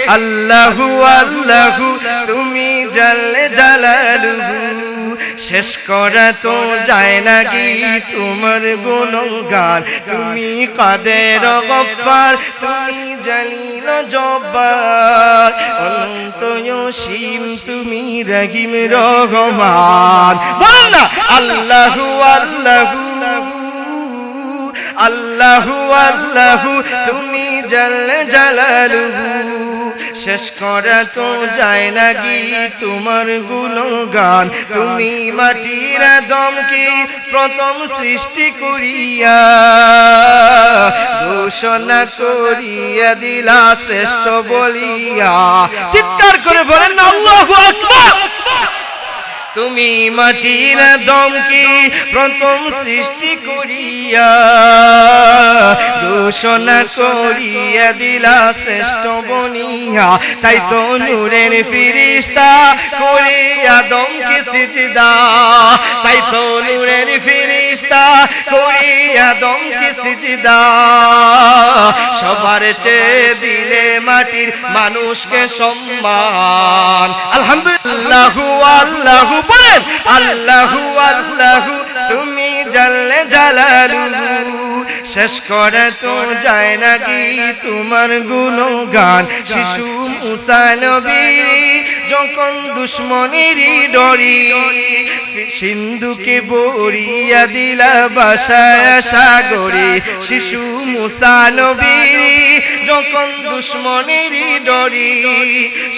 আল্লাহু আল্লাহু তুমি জাল্লে জালালুহু শেষ করা তো যায় না কি তোমার গুণগান তুমি কাদের গফফার তুমি জালিল জব্বার অনন্ত অসীম তুমি রহিম রহমান বল না আল্লাহু আল্লাহু আল্লাহু আল্লাহু তুমি জাল্লে জালালুহু শেষ করা তো যায় না কি তোমার গুণগান তুমি মাটির আদমকে প্রথম সৃষ্টি করিয়া ঘোষণা করিয়া দিলা শ্রেষ্ঠ বলিয়া চিৎকার করে বলেন আল্লাহু আকবার তুমি মাটির আদমকে প্রথম সৃষ্টি করিয়া ঘোষণা করিয়া দিলা শ্রেষ্ঠ বনিয়া তাই তো নূরের ফিরিস্তা করে আদমকে সিজদা তাই তো নূরের ফিরিস্তা করে আদমকে সিজদা সবার চেয়ে দিলে মাটির মানুষকে সম্মান আলহামদুলিল্লাহু আল্লাহু বলেন আল্লাহু আল্লাহু তুমি জাল্লে জালালুহু শেষ করা তো যায় না কি তোমার গুণগান শিশু মুসা নবীর যখন দুশ্মনের ডরি সিন্ধুকে বরিয়া দিলা বাসায় সাগরে শিশু মুসা নবীর যখন দুশ্মনের ডরি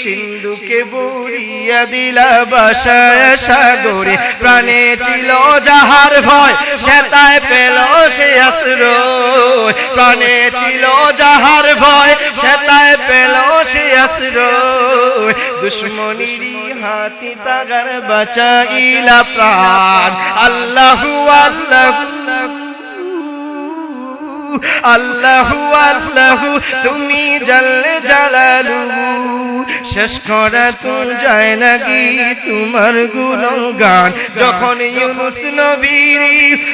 সিন্ধুকে বরিয়া দিলা বাসায় সাগরে প্রাণে ছিল যাহার ভয় সেতায় পেল সে আশ্রয় প্রাণে ছিল যাহার ভয় সেতায় পেল সে আশ্রয় দুশ্মনেরই হাতি তাগার বাঁচাইলা প্রাণ আল্লাহু আল্লাহু আল্লাহু আল্লাহু তুমি জাল্লে জালালুহু শেষ করা তো যায় না কি তোমার গুণগান যখন ইউনুস নবীর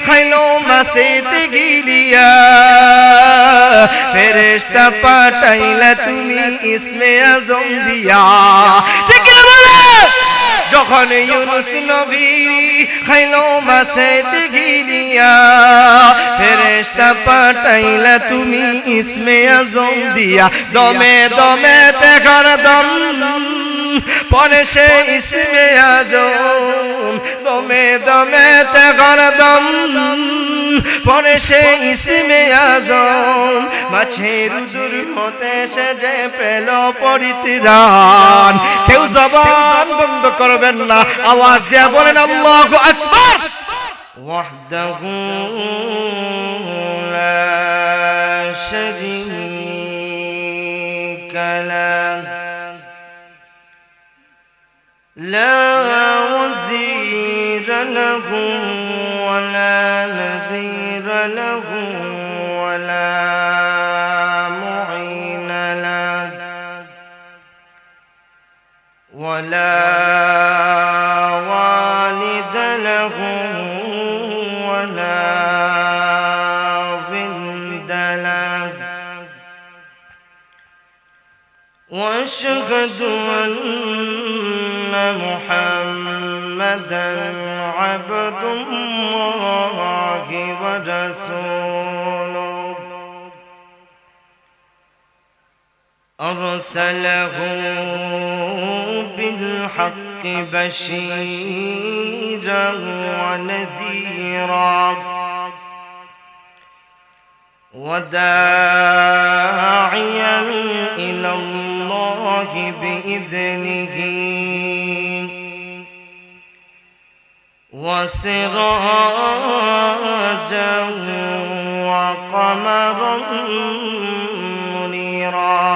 খাইলো মাছেতে গিলিয়া ফেরেশতা পাঠাইলা তুমি ইসমে আজম দিয়া ঠিক বলে যখন ইউনুস নবী খাইলো মাছেতে গিলিয়া ফেরেশতা পাঠাইলা তুমি ইসমে আজম দিয়া দমে দমে তেঘর দম পরে সে ইসমে আজম দমে দমে তেঘর দম পরে সে ইসমে আজম মাছের উদর হতে সে যে পেল পরিত্রাণ কেউ জবান বন্ধ করবেন না আওয়াজ দিয়া বলেন আল্লাহু আকবার ওয়াহদাহু লা শারীকা লা ওয়াজির লাহু ওয়ালা নাযীর লাহু ওয়ালা মুঈন লাহু ওয়ালা والد له ولا ولد له واشهد ان محمدا عبد الله ورسوله أرسله بالحق بشيرا ونذيرا وداعيا إلى الله بإذنه وسراجا وقمرا منيرا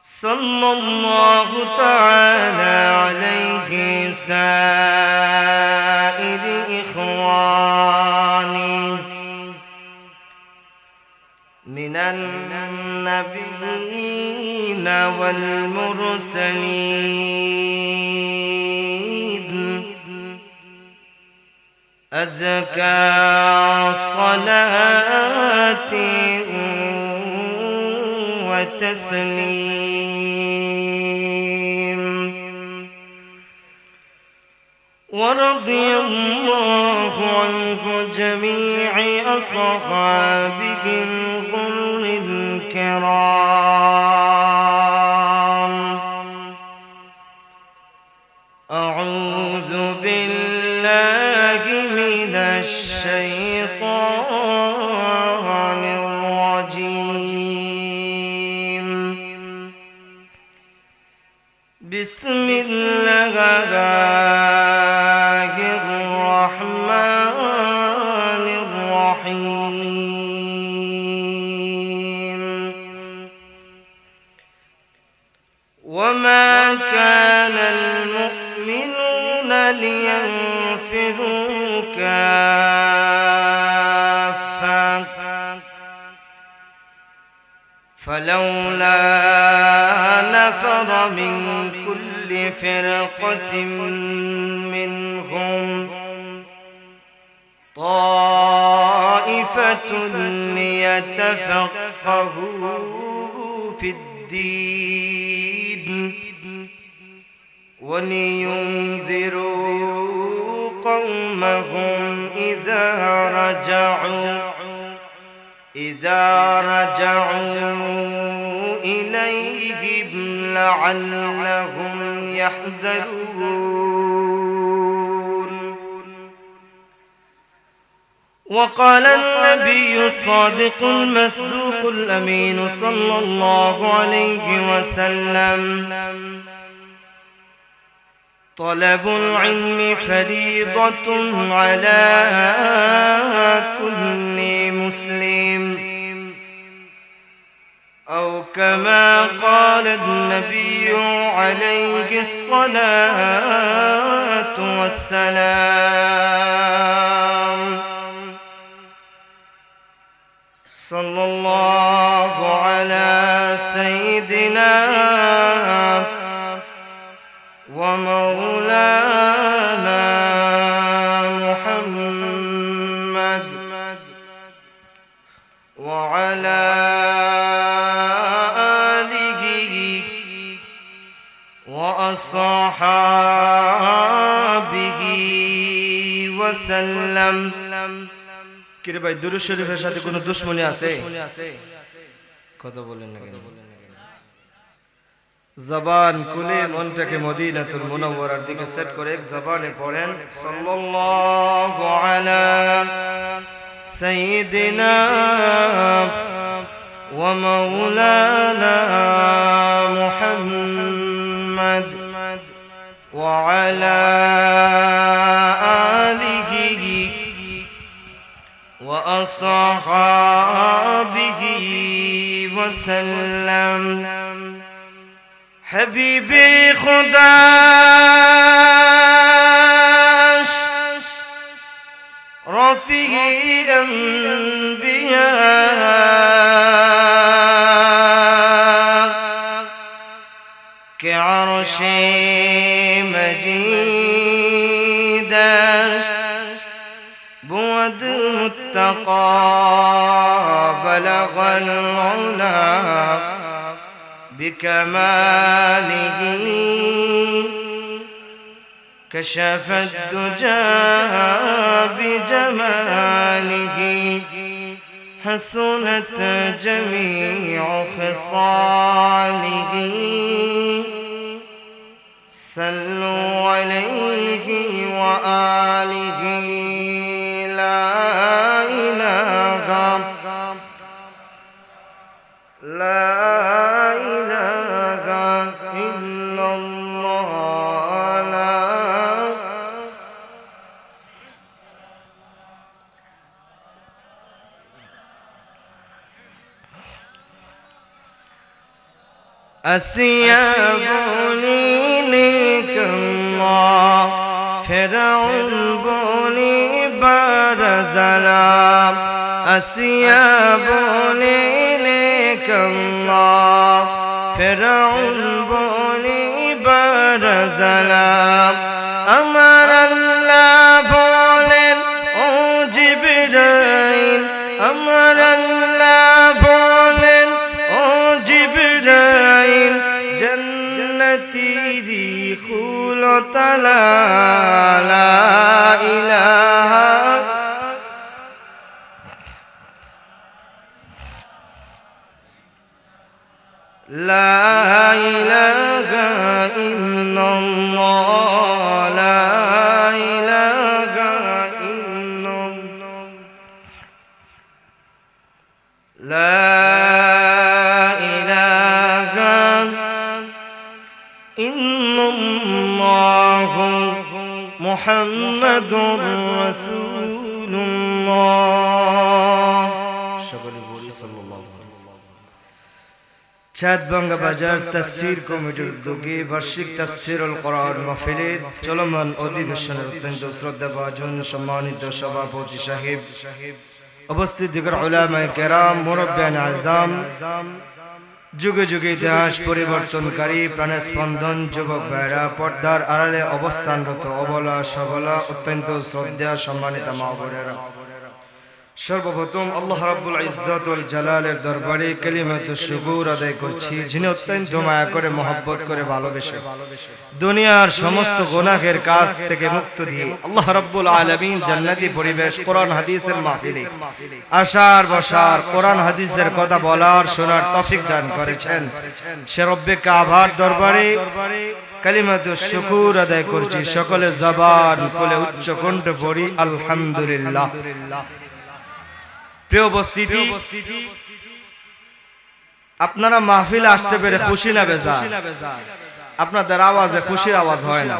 صلى الله تعالى عليه سائر إخواني من النبيين والمرسلين أزكى صلاة وتسليم ورضي الله عنه جميع أصحابه الغر الكرام. أعوذ بالله من الشيطان الرجيم. بسم الله الرحمن الرحيم. وما كان المؤمنون لينفروا كافة فلولا نفر من كل فرقة منهم طائفة ليتفقهوا في الدين ولينذروا قومهم إذا رجعوا إليهم لعلهم يحذرون. وقال النبي الصادق المصدوق الأمين صلى الله عليه وسلم: طلب العلم فريضة على كل مسلم، أو كما قال النبي عليه الصلاة والسلام. صلى الله على سيدنا ومولانا محمد وعلى آله وأصحابه وسلم. কিরে ভাই, দুরূদ শরীফের সাথে কোনো দুশ্মনী আছে? কথা বলেন না কেন? জবান খুলে মনটাকে মদিনাতুল মুনাওয়ারার দিকে সেট করে এক জবানে পড়েন সাল্লাল্লাহু আলা সাইয়্যিদিনা ওয়া মাওলানা মুহাম্মদ ওয়া আলা আলিহি ওয়া আসহাবিহি ওয়া সাল্লাম। حبیبی خداش رفیع انبیاء که عرش مجیدش بود متقا بلغ العلا بكماله كشف الدجى بجماله حسنت جميع خصاله صلوا عليه وآله لا إله لا আসিয়াবনি নিকাল্লাহ ফিরআউন বনি বারজালাম আসিয়াবনি নিকাল্লাহ ফিরআউন বনি বারজালাম আমার আল্লাহ বলেন ও জিবরাইল আমার আল্লাহ বলেন ও জিবরাইল فلا لا إله لا إله إلا الله لا إله إلا الله لا إله إلا الله محمد رسول الله চাঁদভাঙ্গা বাজার তাফসীর কমিটির উদ্যোগে বার্ষিক তাফসীরুল কোরআন মাহফিলের চলমান অধিবেশনের অত্যন্ত শ্রদ্ধাভাজন সম্মানিত সভাপতি সাহেব, উপস্থিত দিগর উলামায়ে কেরাম, মুরব্বিয়ানে আযম, যুগে যুগে ইতিহাস পরিবর্তনকারী প্রাণের স্পন্দন যুবক ভাইরা, পর্দার আড়ালে অবস্থানরত অবলা সবলা অত্যন্ত শ্রদ্ধা সম্মানিত মা বোনেরা, সর্বপ্রথম আল্লাহ রাব্বুল ইজ্জত ওয়াল জালালের দরবারে কালিমাতুশ শুকর আদায় করছি, যিনি অত্যন্ত মায়া করে মহব্বত করে ভালোবেসে দুনিয়ার সমস্ত গুনাহের কাজ থেকে মুক্ত দিয়ে আল্লাহ রাব্বুল আলামিন জান্নাতি পরিবেশ কোরআন হাদিসের মাহফিলে আসার বসার কোরআন হাদিসের কথা বলার শোনার তৌফিক দান করেছেন। সে রব্বে কাবার দরবারে কালিমাতুশ শুকর আদায় করছি। সকলে জবান খুলে উচ্চ কণ্ঠে পড়ি আলহামদুলিল্লাহ। প্রিয় উপস্থিতি, আপনারা মাহফিলে আসতে পেরে খুশি না বেজার? আপনাদের আওয়াজে খুশির আওয়াজ হয় না।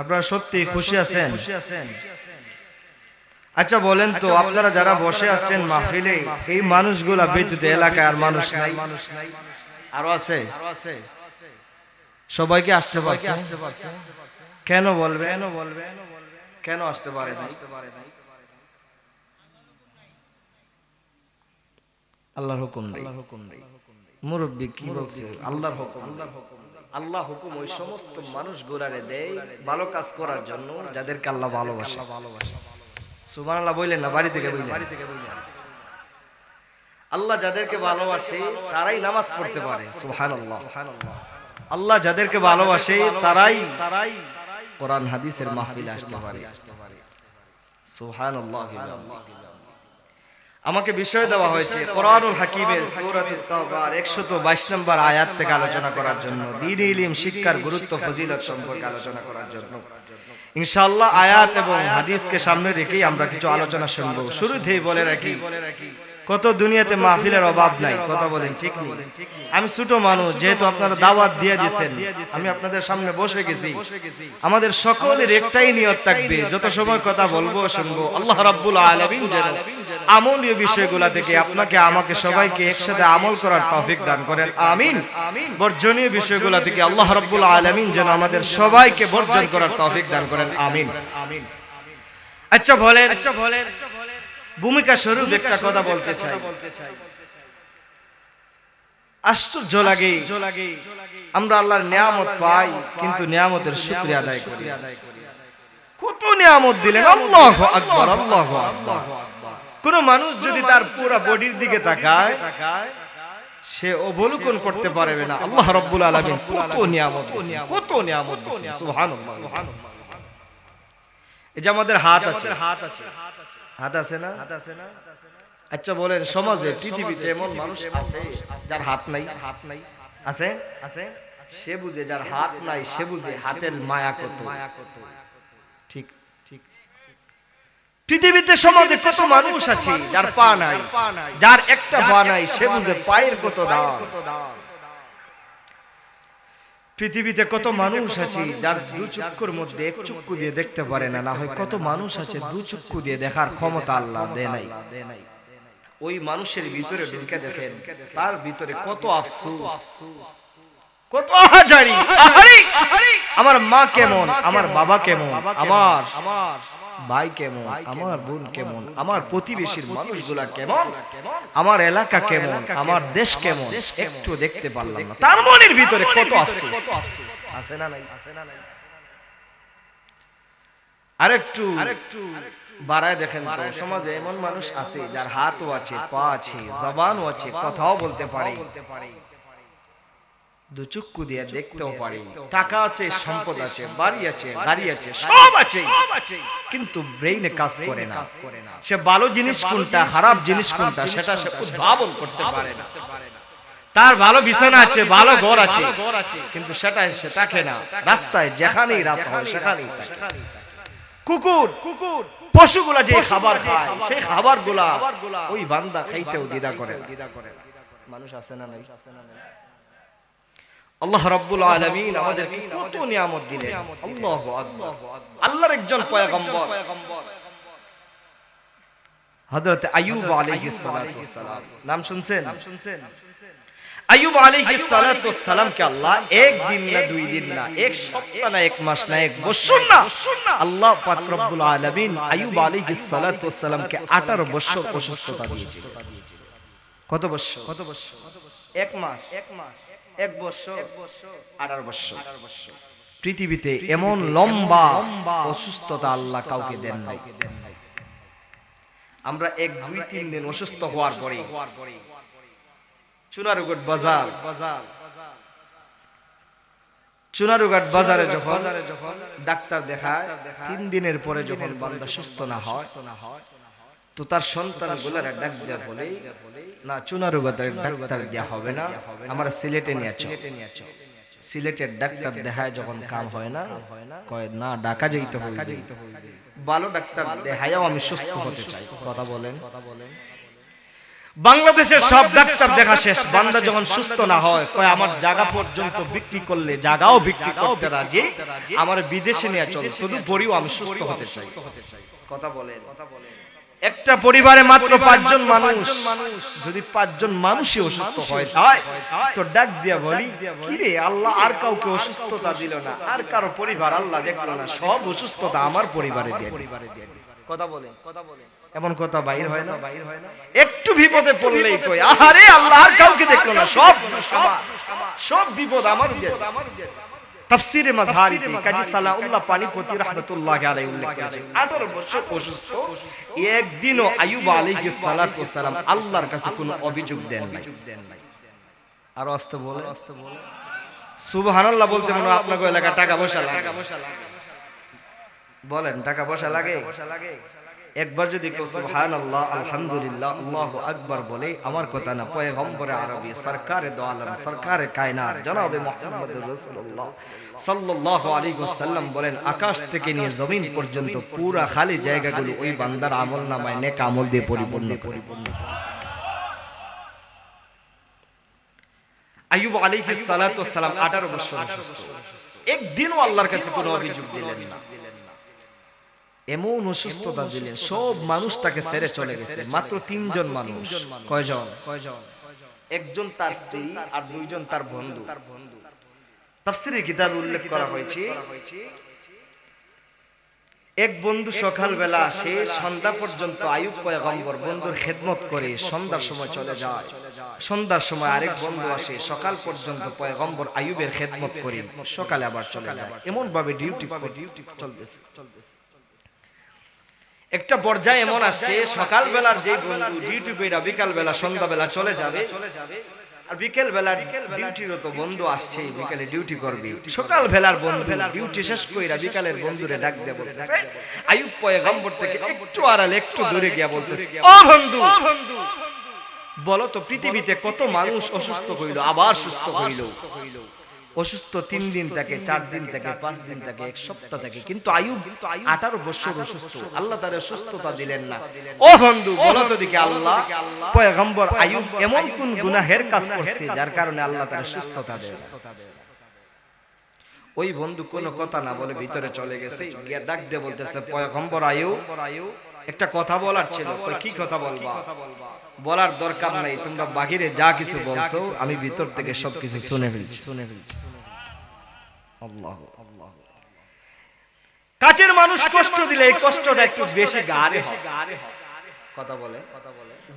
আপনারা সত্যি খুশি আছেন? আচ্ছা বলেন তো, আপনারা যারা বসে আছেন মাহফিলে, এই মানুষগুলা ব্যতীত এলাকায় আর মানুষ নাই? আরো আছে? সবাইকে আসতে পারছে? কেন বলবে? কেন আসতে পারে না? আল্লাহর হুকুম নেই। মুরব্বি কি বলছে? আল্লাহর হুকুম। আল্লাহ হুকুম ওই সমস্ত মানুষগুলারে দেয় ভালো কাজ করার জন্য যাদেরকে আল্লাহ ভালোবাসে। সুবহানাল্লাহ বললেন না? বাড়ি থেকে বললেন। আল্লাহ যাদেরকে ভালোবাসে তারাই নামাজ পড়তে পারে। সুবহানাল্লাহ। আল্লাহ যাদেরকে ভালোবাসে তারাই কোরআন হাদিসের মাহফিলে আসতে পারে। সুবহানাল্লাহ। আমাকে বিষয় দেওয়া হয়েছে কোরআনুল হাকিমের সূরাতুত তাওবার 122 নম্বর আয়াত থেকে আলোচনা করার জন্য, দ্বীনি ইলম শিক্ষার গুরুত্ব ফজিলত সম্পর্কে আলোচনা করার জন্য। ইনশাআল্লাহ আয়াত এবং হাদিসকে সামনে রেখেই আমরা কিছু আলোচনা শুনব। শুরুতেই বলে রাখি, কত দুনিয়াতে মাহফিলের অভাব নাই, কথা বলেন ঠিক নেই? আমি ছোট মানুষ, যেহেতু আপনারা দাওয়াত দিয়ে দিয়েছেন, আমি আপনাদের সামনে বসে গেছি। আমাদের সকলের একটাই নিয়ত থাকবে, যত সময় কথা বলবো শুনবো, আল্লাহ রাব্বুল আলামিন যেন আমলীয় বিষয়গুলো থেকে আপনাকে আমাকে সবাইকে একসাথে আমল করার তৌফিক দান করেন, আমিন। বর্জনীয় বিষয়গুলো থেকে আল্লাহ রাব্বুল আলামিন যেন আমাদের সবাইকে বর্জন করার তৌফিক দান করেন, আমিন। আচ্ছা বলেন, ভূমিকা স্বরূপ একটা কথা বলতে চাই। আশ্চর্য লাগে, আমরা আল্লাহর নিয়ামত পাই কিন্তু নিয়ামতের শুকরিয়া আদায় করি। কত নিয়ামত দিলেন, আল্লাহু আকবার, আল্লাহু আকবার। কোন মানুষ যদি তার পুরো বডির দিকে তাকায়, সে অবলোকন করতে পারবে না আল্লাহ রাব্বুল আলামিন কত নিয়ামত দিয়েছেন, কত নিয়ামত দিয়েছেন। সুবহানাল্লাহ। এই যে আমাদের হাত আছে, হাত আছে না? আচ্ছা বলেন, সমাজে পৃথিবীতে এমন মানুষ আছে যার হাত নাই? আছে? সে বুঝে যার হাত নাই, সে বুঝে হাতের মায়া কত। ঠিক ঠিক। পৃথিবীতে সমাজে কত মানুষ আছে যার পা নাই, যার একটা পা নাই, সে বুঝে পায়ের কত দাম। পৃথিবীতে কত মানুষ আছে যার দু চক্ষুর মধ্যে এক চক্ষু দিয়ে দেখতে পারে না, না হয় কত মানুষ আছে দু চক্ষু দিয়ে দেখার ক্ষমতা আল্লাহ দেয় নাই। ওই মানুষের ভিতরে ঢুকে দেখেন, তার ভিতরে কত আফসোস, কত আহাজারি। আমার মা কেমন, আমার বাবা কেমন, আমার ভাই কেমন, আমার বোন কেমন, আমার প্রতিবেশীর মানুষগুলা কেমন, আমার এলাকা কেমন, আমার দেশ কেমন, একটু দেখতে পারলাম না। তার মনের ভিতরে কত আফসোস আছে না নাই? আরেকটু বাড়ায় দেখেন তো, সমাজে এমন মানুষ আছে যার হাতও আছে, পা আছে, জবানও আছে, কথাও বলতে পারে, দুচক্ষু দিয়ে দেখতেও পারি, টাকা আছে, সম্পদ আছে, বাড়ি আছে, গাড়ি আছে, সব আছে, কিন্তু ব্রেইনে কাজ করে না। সে ভালো জিনিস কোনটা, খারাপ জিনিস কোনটা, সেটা সে উদ্ভাবন করতে পারে না। তার ভালো বিছানা আছে, ভালো ঘর আছে, কিন্তু সেটা সে থাকে না। রাস্তায় যেখানেই রাত হয় সেখানেই থাকে। কুকুর পশুগুলা যে খাবার খায়, সেই খাবারগুলা ওই বান্দা খাইতেও দ্বিধা করে। মানুষ আছে না নাই? আল্লাহ রাব্বুল আলামিন আমাদেরকে কত নিয়ামত দিলেন। আল্লাহু আকবার। আল্লাহর একজন পয়গম্বর হযরত আইয়ুব আলাইহিস সালাতু ওয়াস সালাম, নাম শুনছেন? আইয়ুব আলাইহিস সালাতু ওয়াস সালামকে আল্লাহ এক দিন না, দুই দিন না, এক সপ্তাহ না, এক মাস না, এক বছর না, আল্লাহ পাক রব্বুল আলামিন আইয়ুব আলাইহিস সালাতু ওয়াস সালামকে 18 বছর অসুস্থতা দিয়েছিল। কত বছর? এক মাস, এক বছর, 18 বছর। পৃথিবীতে এমন লম্বা অসুস্থতা আল্লাহ কাউকে দেন নাই। আমরা 1, 2, 3 দিন অসুস্থ হওয়ার পরে চুনারুঘাট বাজারে যখন ডাক্তার দেখায়, 3 দিনের পরে যখন বান্দা সুস্থ না হয়, তো তার সন্তানগুলোরা ডাক দেয়া বলে, না চুনারুঘাটের ডাক্তার দেয়া হবে না, আমরা সিলেটে নিয়ে চল। সিলেটের ডাক্তার দেখায় যখন কাম হয় না, কয় না ঢাকা যাইতে হবে, ভালো ডাক্তার দেখায়ও আমি সুস্থ হতে চাই। কথা বলেন। বাংলাদেশের সব ডাক্তার দেখা শেষ, বান্দা যখন সুস্থ না হয়, কয় আমার জায়গা পর্যন্ত বিক্রি করলে জায়গাও বিক্রি করতে রাজি, আমার বিদেশে নিয়ে চল, তদুপরিও আমি সুস্থ হতে চাই। কথা বলেন। একটা পরিবারে মাত্র 5 জন মানুষ, যদি 5 জন মানুষই অসুস্থ হয় তো ডাক দিয়া বলি, কি রে আল্লাহ আর কাউকে অসুস্থতা দিল না, আর কারো পরিবার আল্লাহ দেখলো না, সব অসুস্থতা আমার পরিবারে দিয়ে। কথা বলেন। এমন কথা বাইর হয় না? একটু বিপদে পড়লেই কই, আরে আল্লাহ আর কাউকে দেখলো না, সব বিপদ আমার দিয়ে। তাফসীরে মাযহারিতে কাজী সালাউল্লাহ পানিপতি রাহমাতুল্লাহি আলাইহি উল্লেখ করেছেন, 18 বছর অসুস্থ, একদিনও আইয়ুব আলাইহিস সালাতু ওয়াস সালাম আল্লাহর কাছে কোনো অভিযোগ দেন নাই। আর আস্তে বলে সুবহানাল্লাহ বলতে মনে আপনাদের এলাকা টাকা পয়সা লাগে? বলেন, টাকা পয়সা লাগে? একবার যদি কেউ সুবহানাল্লাহ, আলহামদুলিল্লাহ, আল্লাহু আকবার বলে, আমার কথা না, পয়গম্বরে আরবি সরকারে দো আলম, সরকারে কায়নাত জনাবে মুহাম্মদুর রাসূলুল্লাহ সাল্লাল্লাহু আলাইহি ওয়াসাল্লাম বলেন, আকাশ থেকে নিয়ে জমিন পর্যন্ত পুরা খালি জায়গাগুলো ওই বান্দার আমলনামায় নেক আমল দিয়ে পরিপূর্ণ। আইয়ুব আলাইহিস সালাতু ওয়াস সালাম 18 বছর অসুস্থ, একদিনও আল্লাহর কাছে কোনো অভিযোগ দিলেন না। এমন অসুস্থতা দিলেন, সব মানুষ তাকে ছেড়ে চলে গেছে, মাত্র 3 জন মানুষ। কয়জন? একজন তার স্ত্রী আর 2 জন তার বন্ধু। তাফসীরের কিতাবে উল্লেখ করা হয়েছে, এক বন্ধু সকালবেলা আসে, সন্ধ্যা পর্যন্ত আইয়ুব পয়গম্বর বন্ধুর খেদমত করে সন্ধ্যার সময় চলে যায়। সন্ধ্যার সময় আরেক বন্ধু আসে, সকাল পর্যন্ত পয়গম্বর আইয়ুবের খেদমত করে সকালে আবার চলে যায়। এমন ভাবে ডিউটি চলতেছে। একটা পর্যায়ে এমন আসছে, সকাল বেলার যে বন্ধু ডিউটি কইরা বিকাল বেলা সন্ধ্যা বেলা চলে যাবে, আর বিকেল বেলার ডিউটিরত বন্ধু আসছে, বিকালে ডিউটি করবে। সকাল বেলার বন্ধু ডিউটি শেষ কইরা বিকালের বন্ধুরে ডাক দিয়ে বলতেছে, আইয়ুব পয়গম্বর থেকে একটু আড়ালে একটু দূরে গিয়া বলতেছে, ও বন্ধু, বলো তো পৃথিবীতে কত মানুষ অসুস্থ হইল আবার সুস্থ হইল? অসুস্থ 3 দিন থাকে, 4 দিন থাকে, 5 দিন থাকে, 1 সপ্তাহ থাকে, কিন্তু আইয়ুব 18 বছর অসুস্থ, আল্লাহ তার সুস্থতা দিলেন না। ও বন্ধু, বলো তো দিকে আল্লাহ পয়গম্বর আইয়ুব এমন কোন গুনাহের কাজ করছে যার কারণে আল্লাহ তার সুস্থতা দেন? ওই বন্ধু কোনো কথা না বলে ভিতরে চলে গেছে, গিয়া ডাক দিয়ে বলতেছে, পয়গম্বর আইয়ুব, একটা কথা বলার ছিল। কি কথা বলবা? বলার দরকার নাই, তোমরা বাহিরে যা কিছু বলছো আমি ভিতর থেকে সবকিছু শুনে ফেলছি। আল্লাহু আল্লাহ। কাছের মানুষ কষ্ট দিলে এই কষ্টটা একটু বেশি গাঢ় হয়। কথা বলে,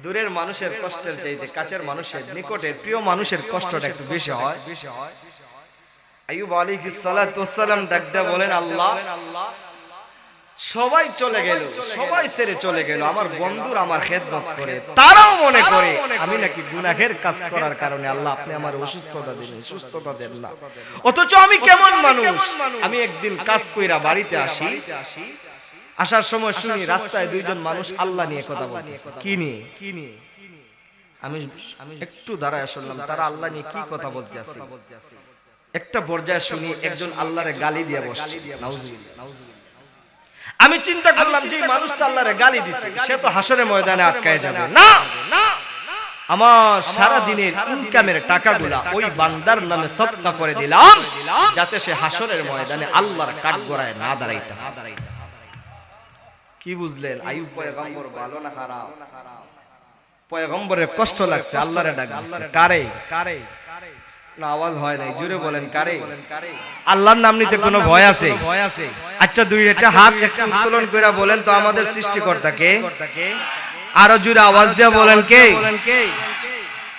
দূরের মানুষের কষ্টের চাইতে কাছের মানুষের, নিকটের প্রিয় মানুষের কষ্টটা একটু বেশি হয়। আইয়ুব আলাইহিস সালাতু ওয়াস সালাম ডাক দিয়ে বলেন, আল্লাহ সবাই চলে গেল, সবাই ছেড়ে চলে গেল, আমার বন্ধুরা আমার খেদমত করে, তারাও মনে করে আমি নাকি গুনাহের কাজ করার কারণে আল্লাহ আপনি আমার অসুস্থতা দিলেন, সুস্থতা দেন না। অথচ আমি কেমন মানুষ, আমি একদিন কাজ কইরা বাড়িতে আসি, আসার সময় শুনি রাস্তায় দুইজন মানুষ আল্লাহ নিয়ে কথা বলতেছে। কি নিয়ে? আমি একটু দাঁড়ায় শুনলাম তারা আল্লাহ নিয়ে কি কথা বলতে আছে। একটা পর্যায়ে শুনি একজন আল্লাহরে গালি দিয়ে বসছে। নাউজুবিল্লাহ। আমি চিন্তা করলাম যে মানুষটা আল্লাহরে গালি দিছে, সে তো হাসরের ময়দানে আটকায় যাবে না। আমার সারা দিনের ইনকামের টাকাগুলা ওই বান্দার নামে সদকা করে দিলাম, যাতে সে হাসরের ময়দানে আল্লাহর কাঠগড়ায় না দাঁড়াইতে। কি বুঝলেন? আইয়ুব পয়গম্বর ভালো না খারাপ? পয়গম্বরের কষ্ট লাগছে, আল্লাহরে ডাক দিছে। কারে? না আওয়াজ হয় নাই, জোরে বলেন কারে? আল্লাহর নাম নিতে কোনো ভয় আছে? আচ্ছা দুই একটা হাত একটু উত্তোলন করে বলেন তো আমাদের সৃষ্টিকর্তাকে। আরো জোরে আওয়াজ দিয়ে বলেন কে?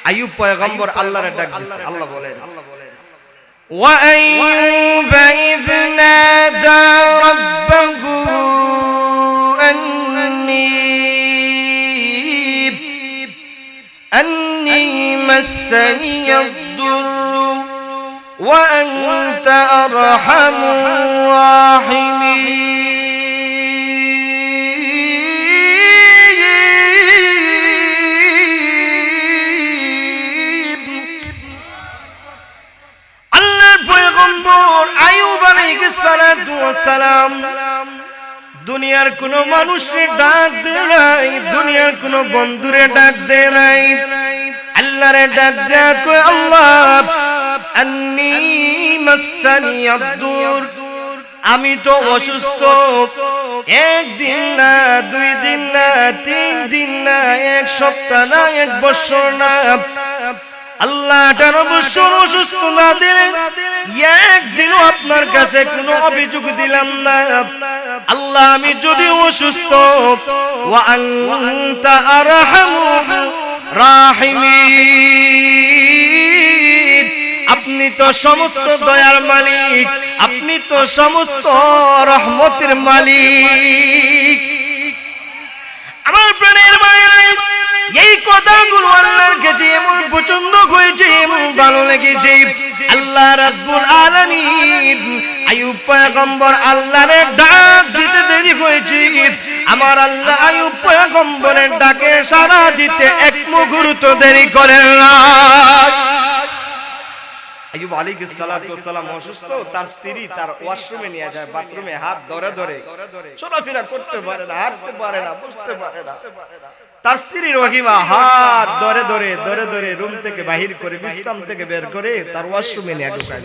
আইয়ুব পয়গম্বর আল্লাহরে ডাক দিছে। আল্লাহ বলেন ওয়া আইয়ুব ইয নাদা রাব্বাহু আন্নী মাসানিয়াদ দুররু ওয়া আনতা আরহামুর রাহিমিন। আল্লাহর পয়গম্বর আইয়ুব আলাইহিস সালাতু ওয়াস সালাম দুনিয়ার কোন মানুষের ডাক দেয় নাই, দুনিয়ার কোন বন্ধুরে ডাক দেয় নাই, আল্লাহরে ডাক দেয় কই আল্লাহ আন্নী মাসানিয়াদ দুর, আমি তো অসুস্থ, একদিন না, দুই দিন না, তিন দিন না, এক সপ্তাহ না, এক বছর না, আল্লাহ 18 বছর অসুস্থ না দিলেন, একদিনও আপনার কাছে কোনো অভিযোগ দিলাম না। আল্লাহ আমি যদি অসুস্থ, ওয়া আনতা আরহামুর রাহিমিন, আপনি তো সমস্ত দয়ার মালিক, আপনি তো সমস্ত রহমতের মালিক। আমার প্রাণের মায়ের এই কথাগুলো আল্লাহর কাছে এমন পছন্দ হয়েছে, এমন ভালো লেগেছে। আল্লাহ রাব্বুল আলামিন আইয়ুব পয়গম্বর আল্লাহরে ডাক দিতে দেরি হয়েছে, আমার আল্লাহ আইয়ুব পয়গম্বরের ডাকে সাড়া দিতে এক মুহূর্ত দেরি করেন না। আইয়ুব আলাইহিস সালাতু ওয়াস সালাম অসুস্থ, তার স্ত্রী তার ওয়াশরুমে নিয়ে যায়, বাথরুমে হাত ধরে ধরে চলাফেরা করতে পারে না, হাঁটতে পারে না, বসতে পারে না। তার স্ত্রী রহিমা হাত ধরে ধরে ধরে ধরে রুম থেকে বাহির করে, বিশ্রাম থেকে বের করে তার ওয়াশরুমে নিয়ে ঢুকায়।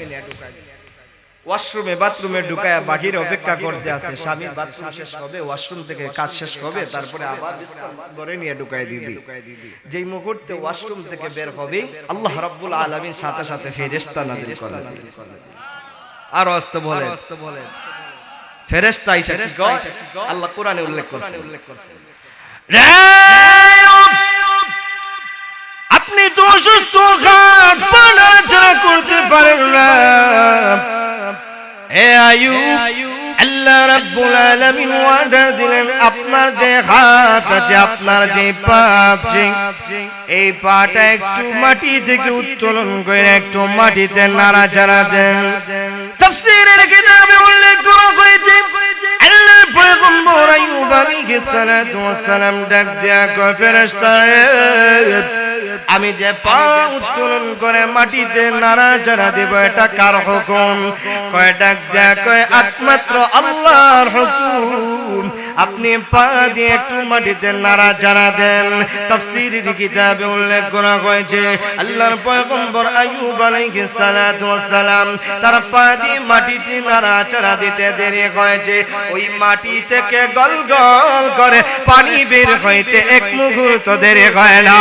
ওয়াশরুমে বাথরুমে ঢুকায়া বাহিরে অপেক্ষা করতে আছে, স্বামী বাথরুম শেষ হবে, ওয়াশরুম থেকে কাজ শেষ হবে, তারপরে আবার বিশ্রাম ঘরে নিয়ে ঢুকায় দিবি। যেই মুহূর্তে ওয়াশরুম থেকে বের হবে, আল্লাহ রাব্বুল আলামিন সাথে সাথে ফেরেশতা নাযিল করেন। আর আস্তে বলে ফেরেশতা আইসা কি কয়? আল্লাহ কোরআনে উল্লেখ করছে, আপনি তো অসুস্থ, হাত পা নাড়াচাড়া করতে পারেন না। হে আইয়ুব, আল্লাহ রাব্বুল আলামিন ওয়াদা দিলেন আপনার যে হাত আছে, আপনার যে পা আছে, এই পাটা একটু মাটি থেকে উত্তোলন করে একটু মাটিতে নাড়াচাড়া দেন। তাফসীরের কিতাবে উল্লেখ করা হয়েছে আল্লাহর পয়গম্বর আইয়ুব আলাইহিস সালাতু ওয়াস সালাম ডাক দেয়া কয় ফেরেশতা, আমি যে পা উত্তোলন করে মাটিতে নাড়াচাড়া দেব এটা কার হুকুম? কয় ডাক দেয়া কয় একমাত্র আল্লাহর হুকুম, আপনি পা দিয়ে একটু মাটিতে নাড়াচাড়া দেন। তাফসীরের কিতাবে উল্লেখ করা হয়েছে আল্লাহর পয়গম্বর আইয়ুব আলাইহিস সালাতু ওয়াস সালাম তার পা দিয়ে মাটিতে নাড়াচাড়া দিতে দেরি হয়েছে, ওই মাটি থেকে গলগল করে পানি বের হইতে এক মুহূর্ত দেরি হয় না।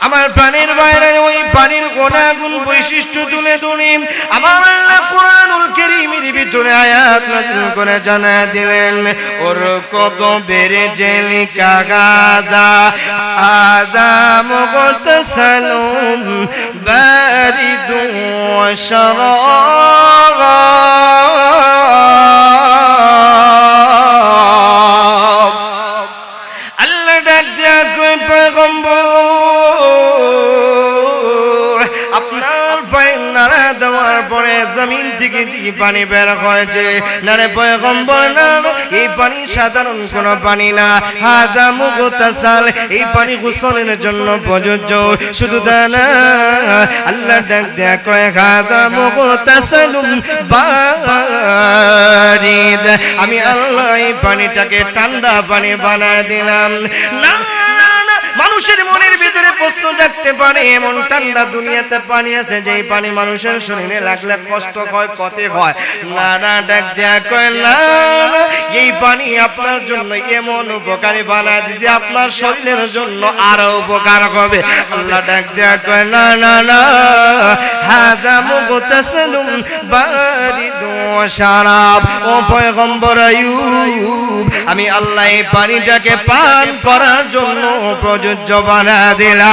আমার প্রাণের বাইরে ওই পানির গুণাগুণ বৈশিষ্ট্য তুলে ধরে আমার আল্লাহ কোরআনুল কারীমের ভিতরে আয়াত নাযিল করে জানায় দিলেন, ওর কত বেড়ে জেলি কাগাদা আদাম গতসালুম বারিদু ওয়া শারাব জমিন থেকে যে পানি বের হয়েছে না রে পয়গম্বর না, এই পানি সাধারণ কোনো পানি না, হাযা মুগতাসাল, এই পানি গোসলের জন্য প্রযোজ্য। শুধু তা না, আল্লাহ ডাক দেয়া কয় হাযা মুগতাসালুম বারিদ, আমি আল্লাহ এই পানিটাকে ঠান্ডা পানি বানায় দিলাম। না, মানুষের মনের ভিতরে প্রশ্ন জাগতে পারে, এমন ঠান্ডা দুনিয়াতে পানি আছে যে পানি মানুষের শরীরে লাগলে কষ্ট হয়, ক্ষতি হয়। না না, ডাক দেয়া কয় না, এই পানি আপনার জন্য এমন উপকারী বানায় দিয়েছে, আপনার শরীরের জন্য আরো উপকার হবে। আল্লাহ ডাক দেয়া কয় না না না, হাযা মুগতাসালুম বারিদু ওয়া শারাব, ও পয়গম্বর আইয়ুব, আমি আল্লাহ এই পানিটাকে পান করার জন্য প্রযোজ্য বানা দিলাম।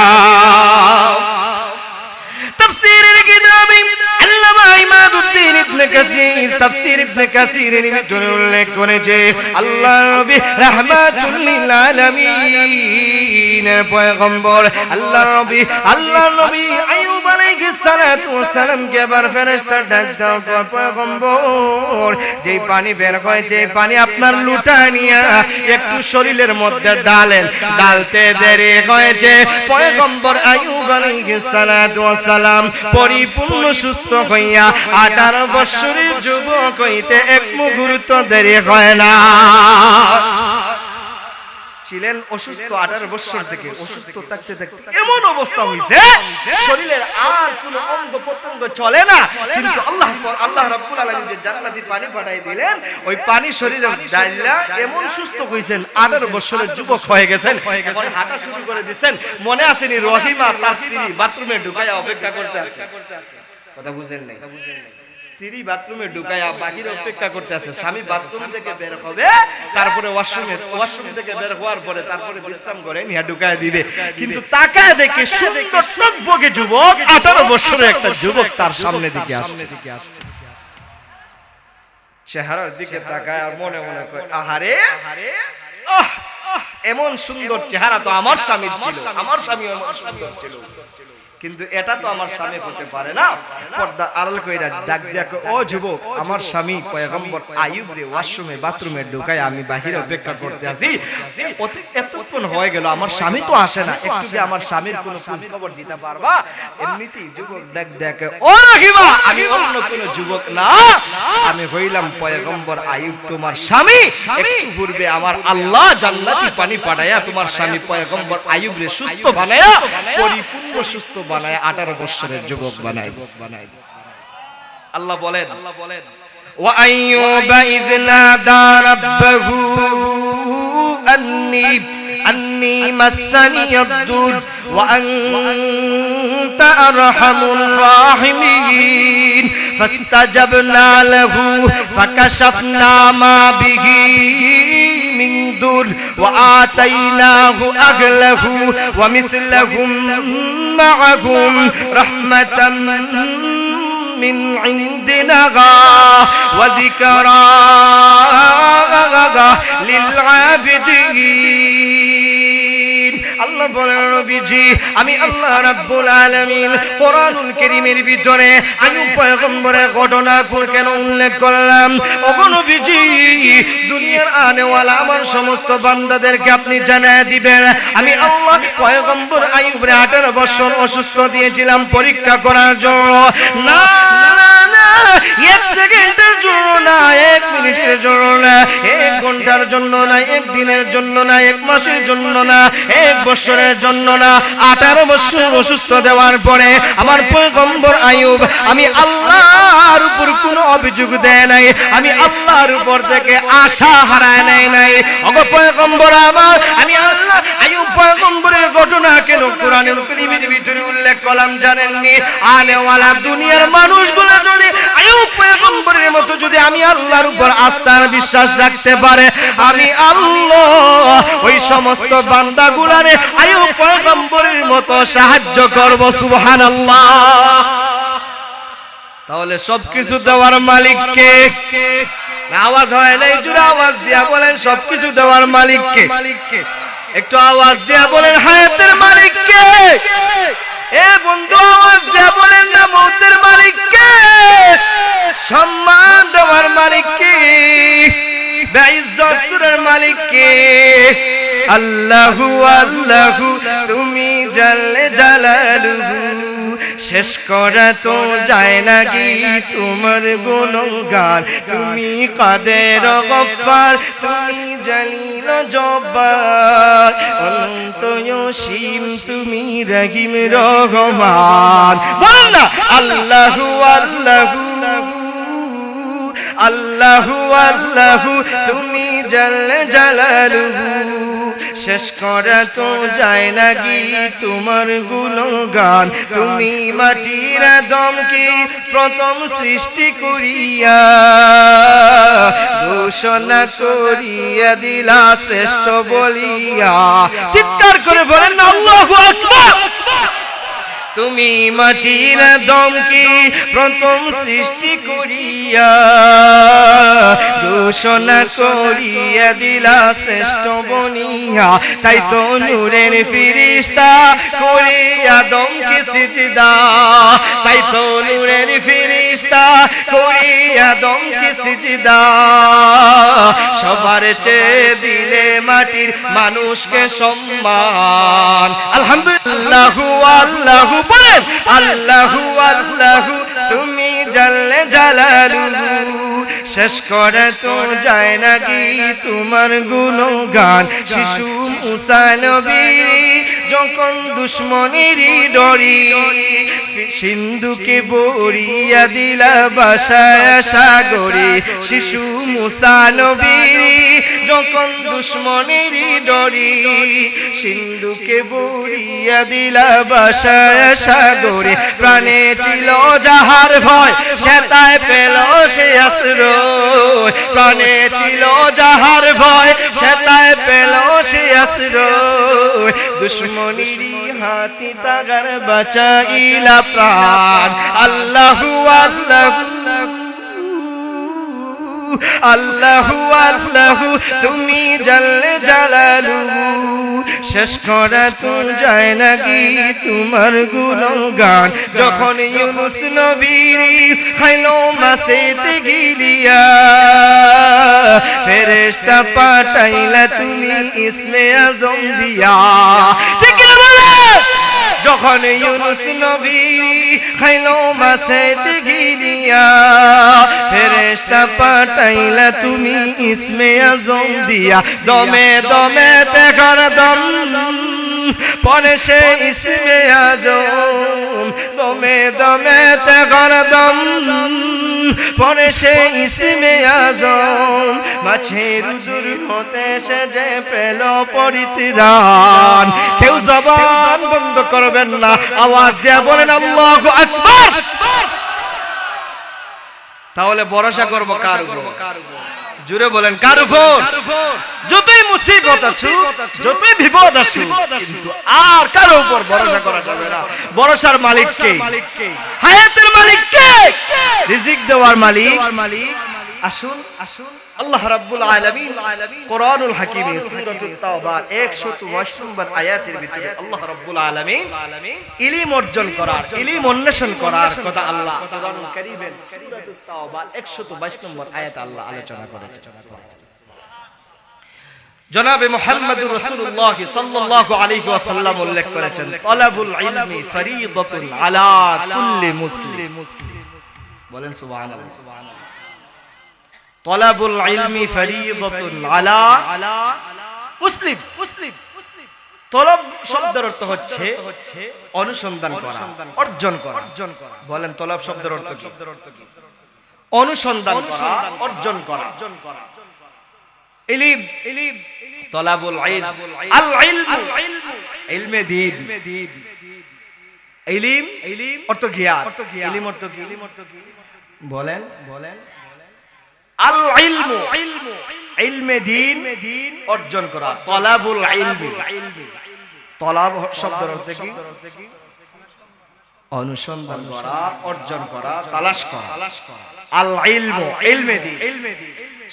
তাফসীরের কিতাবে আল্লামা ইমাদউদ্দিন ইবনে কাসির তাফসীর ইবনে কাসিরের ভিতরে উল্লেখ করেছে, আল্লাহ নবী রাহমাতুল লিল আলামিন পয়গম্বর আল্লাহ নবী আইয়ুব আলাইহিস সালাতু ওয়াস সালাম কে বার ফেরেশতা ডাক দাও, পয়গম্বর যেই পানি বের হয়, যে পানি আপনার লুটা নিয়া একটু শরীরের মধ্যে ডালেন, ডালতে দেরি হয়েছে। পয়গম্বর আইয়ুব আলাইহিস সালাতু ওয়াস সালাম পরিপূর্ণ সুস্থ হইয়া 18 বছরের যুবক হইতে এক মুহূর্ত দেরি হয় না। ছিলেন অসুস্থ 18 বছর থেকে, অসুস্থ থাকতে থাকতে এমন অবস্থা হইছে শরীরের আর কোনো অঙ্গ প্রত্যঙ্গ চলে না, কিন্তু আল্লাহ রাব্বুল আলামিন যে জান্নাতি পানি পাঠাই দিলেন, ওই পানি শরীরে ডাইলা এমন সুস্থ হইছেন, 18 বছরের যুবক হয়ে গেছেন, এখন হাঁটা শুরু করে দিবেন। মনে আসেনি রহিমা তার স্ত্রী বাথরুমে ঢুকায়া অপেক্ষা করতে আছে, কথা বুঝেন নাই? স্ত্রী বাথরুমে ঢুকায়া বাহিরে অপেক্ষা করতে আছে, স্বামী বাথরুম থেকে বের হবে, তারপরে ওয়াশরুম থেকে বের হওয়ার পরে তারপরে বিশ্রাম করে নিয়ে ঢুকায় দিবে। কিন্তু তাকায় দেখে সুন্দর টকবকে যুবক, 18 বছরের একটা যুবক তার সামনে দিকে আসছে। চেহারার দিকে তাকায় আর মনে মনে কয়, আহারে, এমন সুন্দর চেহারা তো আমার স্বামীর ছিল, আমার স্বামী আমার সুন্দর ছিল, কিন্তু এটা তো আমার স্বামী হতে পারে না। পর্দা আড়াল কইরা ডাক দিয়া কয়, ও যুবক, আমার স্বামী পয়গম্বর আইয়ুব রে ওয়াশরুমে বাথরুমে ঢুকায় আমি বাহিরে অপেক্ষা করতে আছি, এতক্ষণ হয়ে গেল আমার স্বামী তো আসে না, একটু কি আমার স্বামীর কোনো খোঁজ খবর দিতে পারবা? এমনিতেই যুবক ডাক দিয়া কয়, ও রহিমা, আমি অন্য কোনো যুবক না, আমি হইলাম পয়গম্বর আইয়ুব তোমার স্বামী। একটু পূর্বে আমার আল্লাহ জান্নাতি পানি পাঠায়া তোমার স্বামী পয়গম্বর আইয়ুব রে সুস্থ বানায়া, পরিপূর্ণ সুস্থ বানায় 18 বছরের যুবক বানায়। আল্লাহ বলেন, ওয়া আইয়ুবা ইয নাদা রাব্বাহু আন্নী মাসানি আদ-দুর ওয়া আনতা আরহামুর রাহিমিন ফাস্তাজাবনা লাহু ফাকাশাফনা মা বিহি মিন দুর ওয়া আতাইনাহু আহলাহু ওয়া মিথলাহুম মা'আহুম রাহমাতাম মিন ইনদিনা ওয়া যিকরা লিল আবিদিন। আল্লাহ বলেন, নবীজি আমি আল্লাহ রাব্বুল আলামিন কোরআনুল কারীমের ভিতরে আইয়ুব পয়গম্বরের ঘটনা কেন উল্লেখ করলাম? ওগো নবীজি, দুনিয়ার আনেওয়ালা আমার সমস্ত বান্দাদেরকে আপনি জানায় দিবেন, আমি আল্লাহ পয়গম্বর আইয়ুবরে 18 বছর অসুস্থ দিয়েছিলাম পরীক্ষা করার জন্য। না না, এক সেকেন্ডের জন্য না, এক মিনিটের জন্য না, এক ঘন্টার জন্য না, এক দিনের জন্য না, এক মাসের জন্য না, এক বছরের জন্য না, 18 বছর অসুস্থ দেওয়ার পরে আমার পয়গম্বর আইয়ুব আমি আল্লাহর উপর কোনো অভিযোগ দেয় নাই, আমি আল্লাহর উপর থেকে আশা হারায় নাই। ওগো পয়গম্বর আমার, আমি আল্লাহ আইয়ুব পয়গম্বরের ঘটনা কেন কোরআনের কারীমের ভিতরে উল্লেখ করলাম জানেননি? আনেওয়ালা দুনিয়ার মানুষগুলো যদি আইয়ুব পয়গম্বরের মতো যদি আমি আল্লাহর উপর আস্থার বিশ্বাস রাখতে পারে, আমি আল্লাহ ওই সমস্ত বান্দাগুলারে আইয়ুব পয়গম্বরের মতো সাহায্য করব। সুবহানাল্লাহ। তাহলে সবকিছু দেওয়ার মালিক কে? আওয়াজ হয় নাই, জোরে আওয়াজ দিয়া বলেন, সবকিছু দেওয়ার মালিক কে? একটু আওয়াজ দিয়া বলেন, হায়াতের মালিক কে? এ বন্ধু আওয়াজ দিয়া বলেন না, মৌতের মালিক কে? সম্মান দেওয়ার মালিক কে, বেইজ্জত করার মালিক কে? আল্লাহু আল্লাহু তুমি জাল্লে জালালুহু, শেষ করা তো যায় না কি তোমার গুণগান। তুমি কাদের গফফার, তুমি জলিল জব্বার, অনন্ত অসীম তুমি রহিম রহমান। বল না আল্লাহু আল্লাহু আল্লাহু আল্লাহু তুমি জাল্লে জালালুহু, শেষ করা তো যায় না কি তোমার গুণগান। তুমি মাটির আদমকে প্রথম সৃষ্টি করিয়া ঘোষণা করিয়া দিলা শ্রেষ্ঠ বলিয়া। চিৎকার করে বলেন আল্লাহু আকবার। তুমি মাটির আদমকে প্রথম সৃষ্টি করিয়া ঘোষণা করিয়া দিলা শ্রেষ্ঠ বনিয়া। তাই তো নূরের ফিরিস্তা করে আদমকে সিজদা, তাই তো নূরের ফিরিস্তা করে আদমকে সিজদা। সবার চেয়ে দিলে মাটির মানুষকে সম্মান। আলহামদুলিল্লাহু আল্লাহু বলেন আল্লাহু আল্লাহু তুমি জাল্লে জালালুহু, শেষ করে তো যায় না কি তোমার গুণগান। শিশু মুসা নবী যখন দুশ্মনেরই ডরি সিন্ধুকে বরিয়া দিলা বাসায় সাগরে। শিশু মুসা নবী যখন দুশ্মনেরই ডরি সিন্ধুকে বরিয়া দিলা বাসায় সাগরে। প্রাণে ছিল যাহার ভয় সে তাই পেল সে আশ্রয়, প্রাণে ছিল যাহার ভয় সে তাই পেল সে আশ্রয়। দুশ্মনেরই হাতি তাগার বাঁচাইলা প্রাণ। আল্লাহু আল্লাহু আল্লাহু আল্লাহু তুমি জাল্লে জালালুহু, শেষ করা তো যায় না কি তোমার গুণগান। যখন ইউনুস নবী খাইলো মাছেতে গিলিয়া ফেরেশতা পাঠাইলা তুমি ইসমে আজম দিয়া। ঠিক বলে যখন ইউনুস নবী খাইলো মাছেতে গিলিয়া ফেরেশতা পাঠাইলা তুমি ইসমে আজম দিয়া। দমে দমে তেঘর দম পরে সে ইসমে আজম, দমে দমে তেঘর দম পরে সে ইসমে আজম। মাছের উদুর হতে সে যে পেল পরিত্রাণ। কেউ জবান বন্ধ করবেন না, আওয়াজ দিয়া বলেন আল্লাহু আকবার। তাহলে ভরসা করবো কার উপর? জুড়ে বলেন কার উপর? যতই মুসিবত আসুক, যতই বিপদ আসুক, কিন্তু আর কার উপর ভরসা করা যাবে না। ভরসার মালিক কে? হায়াতের মালিক কে? রিজিক দেওয়ার মালিক। আসুন আসুন আল্লাহ রাব্বুল আলামিন কোরআনুল হাকিমে সূরাতুত তাওবার 122 নম্বর আয়াতের ভিতরে আল্লাহ রাব্বুল আলামিন ইলম অর্জন করার, ইলম অন্বেষণ করার কথা আল্লাহ কোরআনুল কারীমের সূরাতুত তাওবার 122 নম্বর আয়াতে আল্লাহ আলোচনা করেছেন। জনাবে মুহাম্মদুর রাসূলুল্লাহ সাল্লাল্লাহু আলাইহি ওয়াসাল্লাম উল্লেখ করেছেন, তালাবুল ইলমি ফরিদাতুন আলা কুল্লি মুসলিম। বলেন সুবহানাল্লাহ। তালাবুল ইলমি ফরিদাতুন আলা মুসলিম। তলব শব্দের অর্থ হচ্ছে অনুসন্ধান করা, অর্জন করা। বলেন তলব শব্দের অর্থ কি? অনুসন্ধান করা, অর্জন করা। ইলম তলাবুল ইলম, আল ইলমু ইলমে দ্বীন। ইলম অর্থ জ্ঞান, ইলম অর্থ কি? বলেন আল ইলমু ইলমে দ্বীন, অর্জন করা। তলাবুল ইলমি, তলাব শব্দের অর্থ কি? অনুসন্ধান করা, অর্জন করা, তালাশ করা। আল ইলমু ইলমে দ্বীন,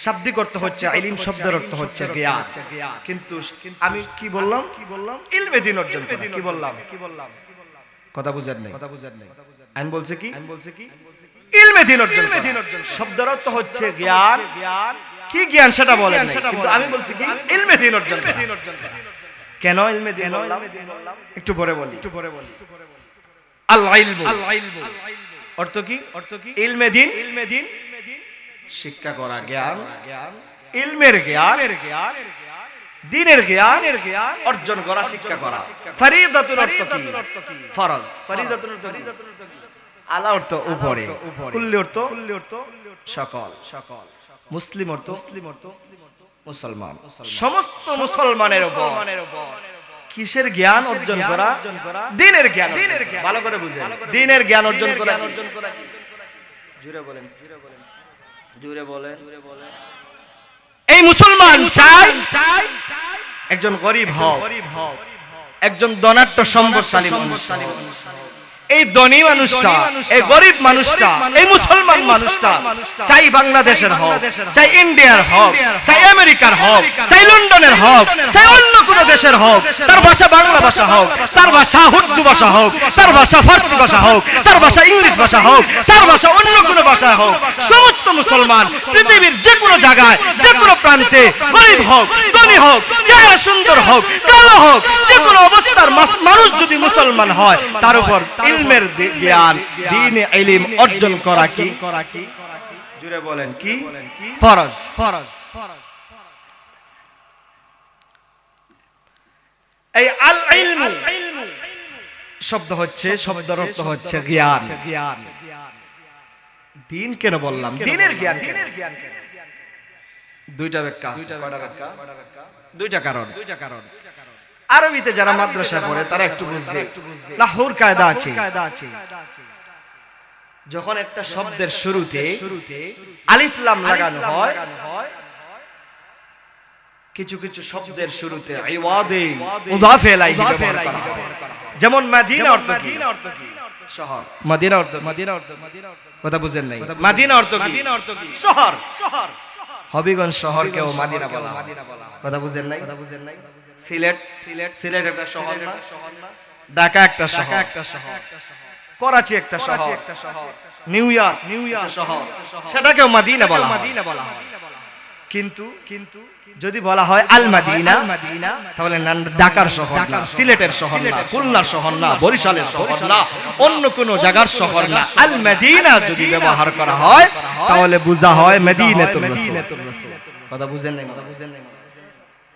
শাব্দিক অর্থ হচ্ছে ইলম শব্দের অর্থ হচ্ছে জ্ঞান। কিন্তু আমি কি বললাম? ইলমে দ্বীন অর্জন করা। কি বললাম? কথা বুঝেন নাই? আমি বলছি কি? ইলমে দিন অর্জন শব্দের অর্থ হচ্ছে জ্ঞান। কি জ্ঞান সেটা বলেন নাই, কিন্তু আমি বলছি কি ইলমে দিন অর্জন। কেন ইলমে দিন বললাম একটু পরে বলি। আল ইলমু অর্থ কি? ইলমে দিন শিক্ষা করা, জ্ঞান, ইলমের জ্ঞান, দ্বীনের জ্ঞান অর্জন করা, শিক্ষা করা। ফরিদাতুল অর্থ কি? ফরজ। ফরিদাতুল অর্থ কি? আলা অর্থ উপরে, কুল্লি অর্থ সকল, মুসলিম অর্থ মুসলমান। সমস্ত মুসলমানের উপর কিসের জ্ঞান অর্জন করা? দ্বীনের জ্ঞান। ভালো করে বুঝেন, দ্বীনের জ্ঞান অর্জন করা। জোরে বলেন, জোরে বলেন। এই মুসলমান চাই একজন গরিব হোক, একজন ধনাঢ্য সম্পদশালী মানুষ। এই ধনী মানুষটা, এই গরিব মানুষটা, এই মুসলমান মানুষটা চাই বাংলাদেশের হোক, চাই ইন্ডিয়ার হোক, চাই আমেরিকার হোক, চাই লন্ডনের হোক, চাই অন্য কোন দেশের হোক, তার ভাষা বাংলা ভাষা হোক, তার ভাষা উর্দু ভাষা হোক, তার ভাষা ফার্সি ভাষা হোক, তার ভাষা ইংলিশ ভাষা হোক, তার ভাষা অন্য কোন ভাষা হোক, সমস্ত মুসলমান পৃথিবীর যে কোনো জায়গায়, যে কোনো প্রান্তে, গরিব হোক, ধনী হোক, চেহারা সুন্দর হোক, কালো হোক, যে কোনো অবস্থার মানুষ যদি মুসলমান হয়, তার উপর ইলমের জ্ঞান, দ্বীনে ইলম অর্জন করা কি? জোরে বলেন কি? ফরজ। এই আল ইলমু শব্দ হচ্ছে, শব্দের অর্থ হচ্ছে জ্ঞান। দ্বীন কেন বললাম? দ্বীনের জ্ঞান। দুইটা ব্যাখ্যা, দুইটা কারণ। আরবিতে যারা মাদ্রাসা পড়ে তারা একটু বুঝবে, লাহুর কায়দা আছে। যখন একটা শব্দের শুরুতে আলিফ লাম লাগানো হয়, কিছু কিছু শব্দের শুরুতে ইওয়াদে মুযাফে ইলাইহি ব্যবহার করা হয়। যেমন মদিনা অর্থ কি? শহর। মদিনা অর্থ কথা বুঝেন নাই? মদিনা অর্থ কি? শহর। হবিগঞ্জ শহরকেও মদিনা বলা হয়। কথা বুঝেন নাই? সিলেট একটা শহর না? ঢাকা একটা শহর, করাচি একটা শহর, নিউ ইয়র্ক শহর, সেটাকেও মদিনা বলা হয়। কিন্তু যদি বলা হয় আল মাদিনা, তাহলে ঢাকার শহর না, সিলেটের শহর না, খুলনার শহর না, বরিশালের শহর না, অন্য কোন জায়গার শহর না। আল মাদিনা যদি ব্যবহার করা হয় তাহলে বোঝা হয় মদিনাতুর রাসূল। কথা বুঝেন নাই?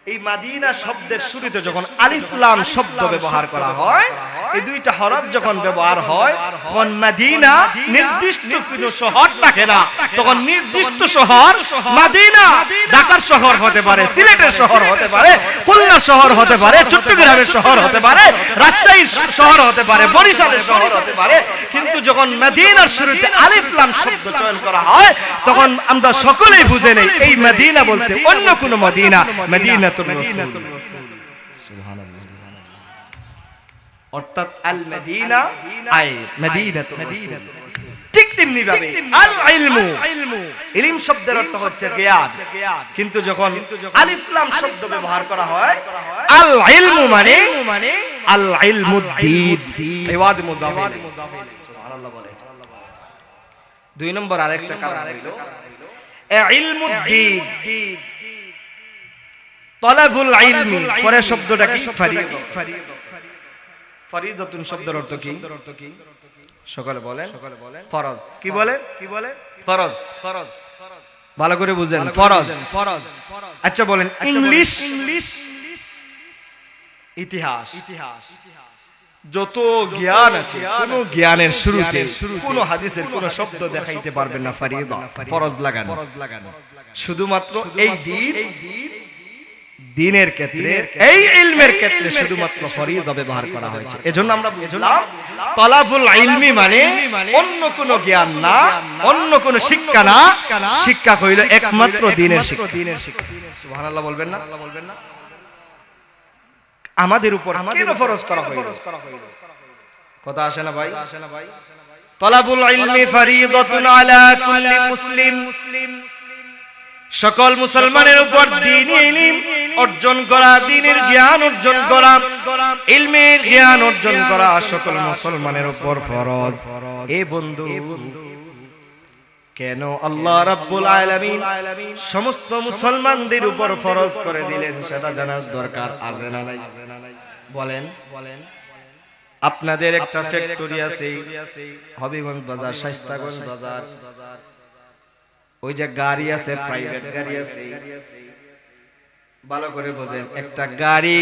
এই মাদিনা শব্দের শুরুতে যখন আলিফ লাম শব্দ ব্যবহার করা হয়, এই দুইটা হরফ যখন ব্যবহার হয়, তখন মাদিনা নির্দিষ্ট কোনো শহর থাকে না, তখন নির্দিষ্ট শহর মাদিনা ঢাকার শহর হতে পারে, সিলেটের শহর হতে পারে, খুলনা শহর হতে পারে, চট্টগ্রামের শহর হতে পারে, রাজশাহীর শহর হতে পারে, বরিশালের শহর হতে পারে। কিন্তু যখন মাদিনার শুরুতে আলিফ লাম শব্দ চয়ন করা হয়, তখন আমরা সকলেই বুঝে নেই এই মাদিনা বলতে অন্য কোনো মদিনা, মদিনাতুর রাসূল। সুবহানাল্লাহ। অর্থাৎ আল মদিনা আই মদিনাতুর রাসূল। ঠিক তেমনি ভাবে আল ইলমু, ইলম শব্দের অর্থ হচ্ছে জ্ঞান, কিন্তু যখন আলিফ লাম শব্দ ব্যবহার করা হয়, আল ইলমু মানে আল ইলমুদ্দীন, ইওয়াদ মুযাফে। সুবহানাল্লাহ বলে। দুই নম্বর আরেকটা কারণ হলো ইলমুদ্দীন, তলাবুল ইলমি। পরে শব্দটা কি? ফরিদ। ফরিদাতুন শব্দের অর্থ কি? সকলে বলেন ফরজ। কি বলে? ফরজ। ভালো করে বুঝেন, ফরজ। আচ্ছা বলেন ইংলিশ, ইতিহাস, যত জ্ঞান আছে, কোন জ্ঞানের শুরুতে কোন হাদিসের কোন শব্দ দেখাইতে পারবেন না ফরিদা, ফরজ লাগানো। শুধুমাত্র এই দ্বীনের ক্ষেত্রে, এই ইলমের ক্ষেত্রে শুধুমাত্র ফরিদা ব্যবহার করা হয়েছে। এজন্য আমরা বুঝলাম তলাবুল ইলমি মানে অন্য কোন জ্ঞান না, অন্য কোন শিক্ষা না, শিক্ষা হইল একমাত্র দ্বীনের শিক্ষা। সুবহানাল্লাহ বলবেন না? আমাদের উপর কেন ফরজ করা হইল? কথা আসে না ভাই? তলাবুল ইলমি ফরিদাতুন আলা কুল্লি মুসলিম, সকল মুসলমানের উপর দ্বীনি ইলম অর্জন করা, দ্বীনের জ্ঞান অর্জন করা, ইলমের জ্ঞান অর্জন করা সকল মুসলমানের উপর ফরজ। এ বন্ধু, কেন আল্লাহ রাব্বুল আলামিন সমস্ত মুসলমানদের উপর ফরজ করে দিলেন সেটা জানার দরকার আছে না নাই? বলেন। আপনাদের একটা ফ্যাক্টরি আছে হবিগঞ্জ বাজার, শাইস্তাগঞ্জ বাজার, ওই যে গাড়ি আছে, প্রাইভেট গাড়ি আছে, ভালো করে বোঝেন। একটা গাড়ি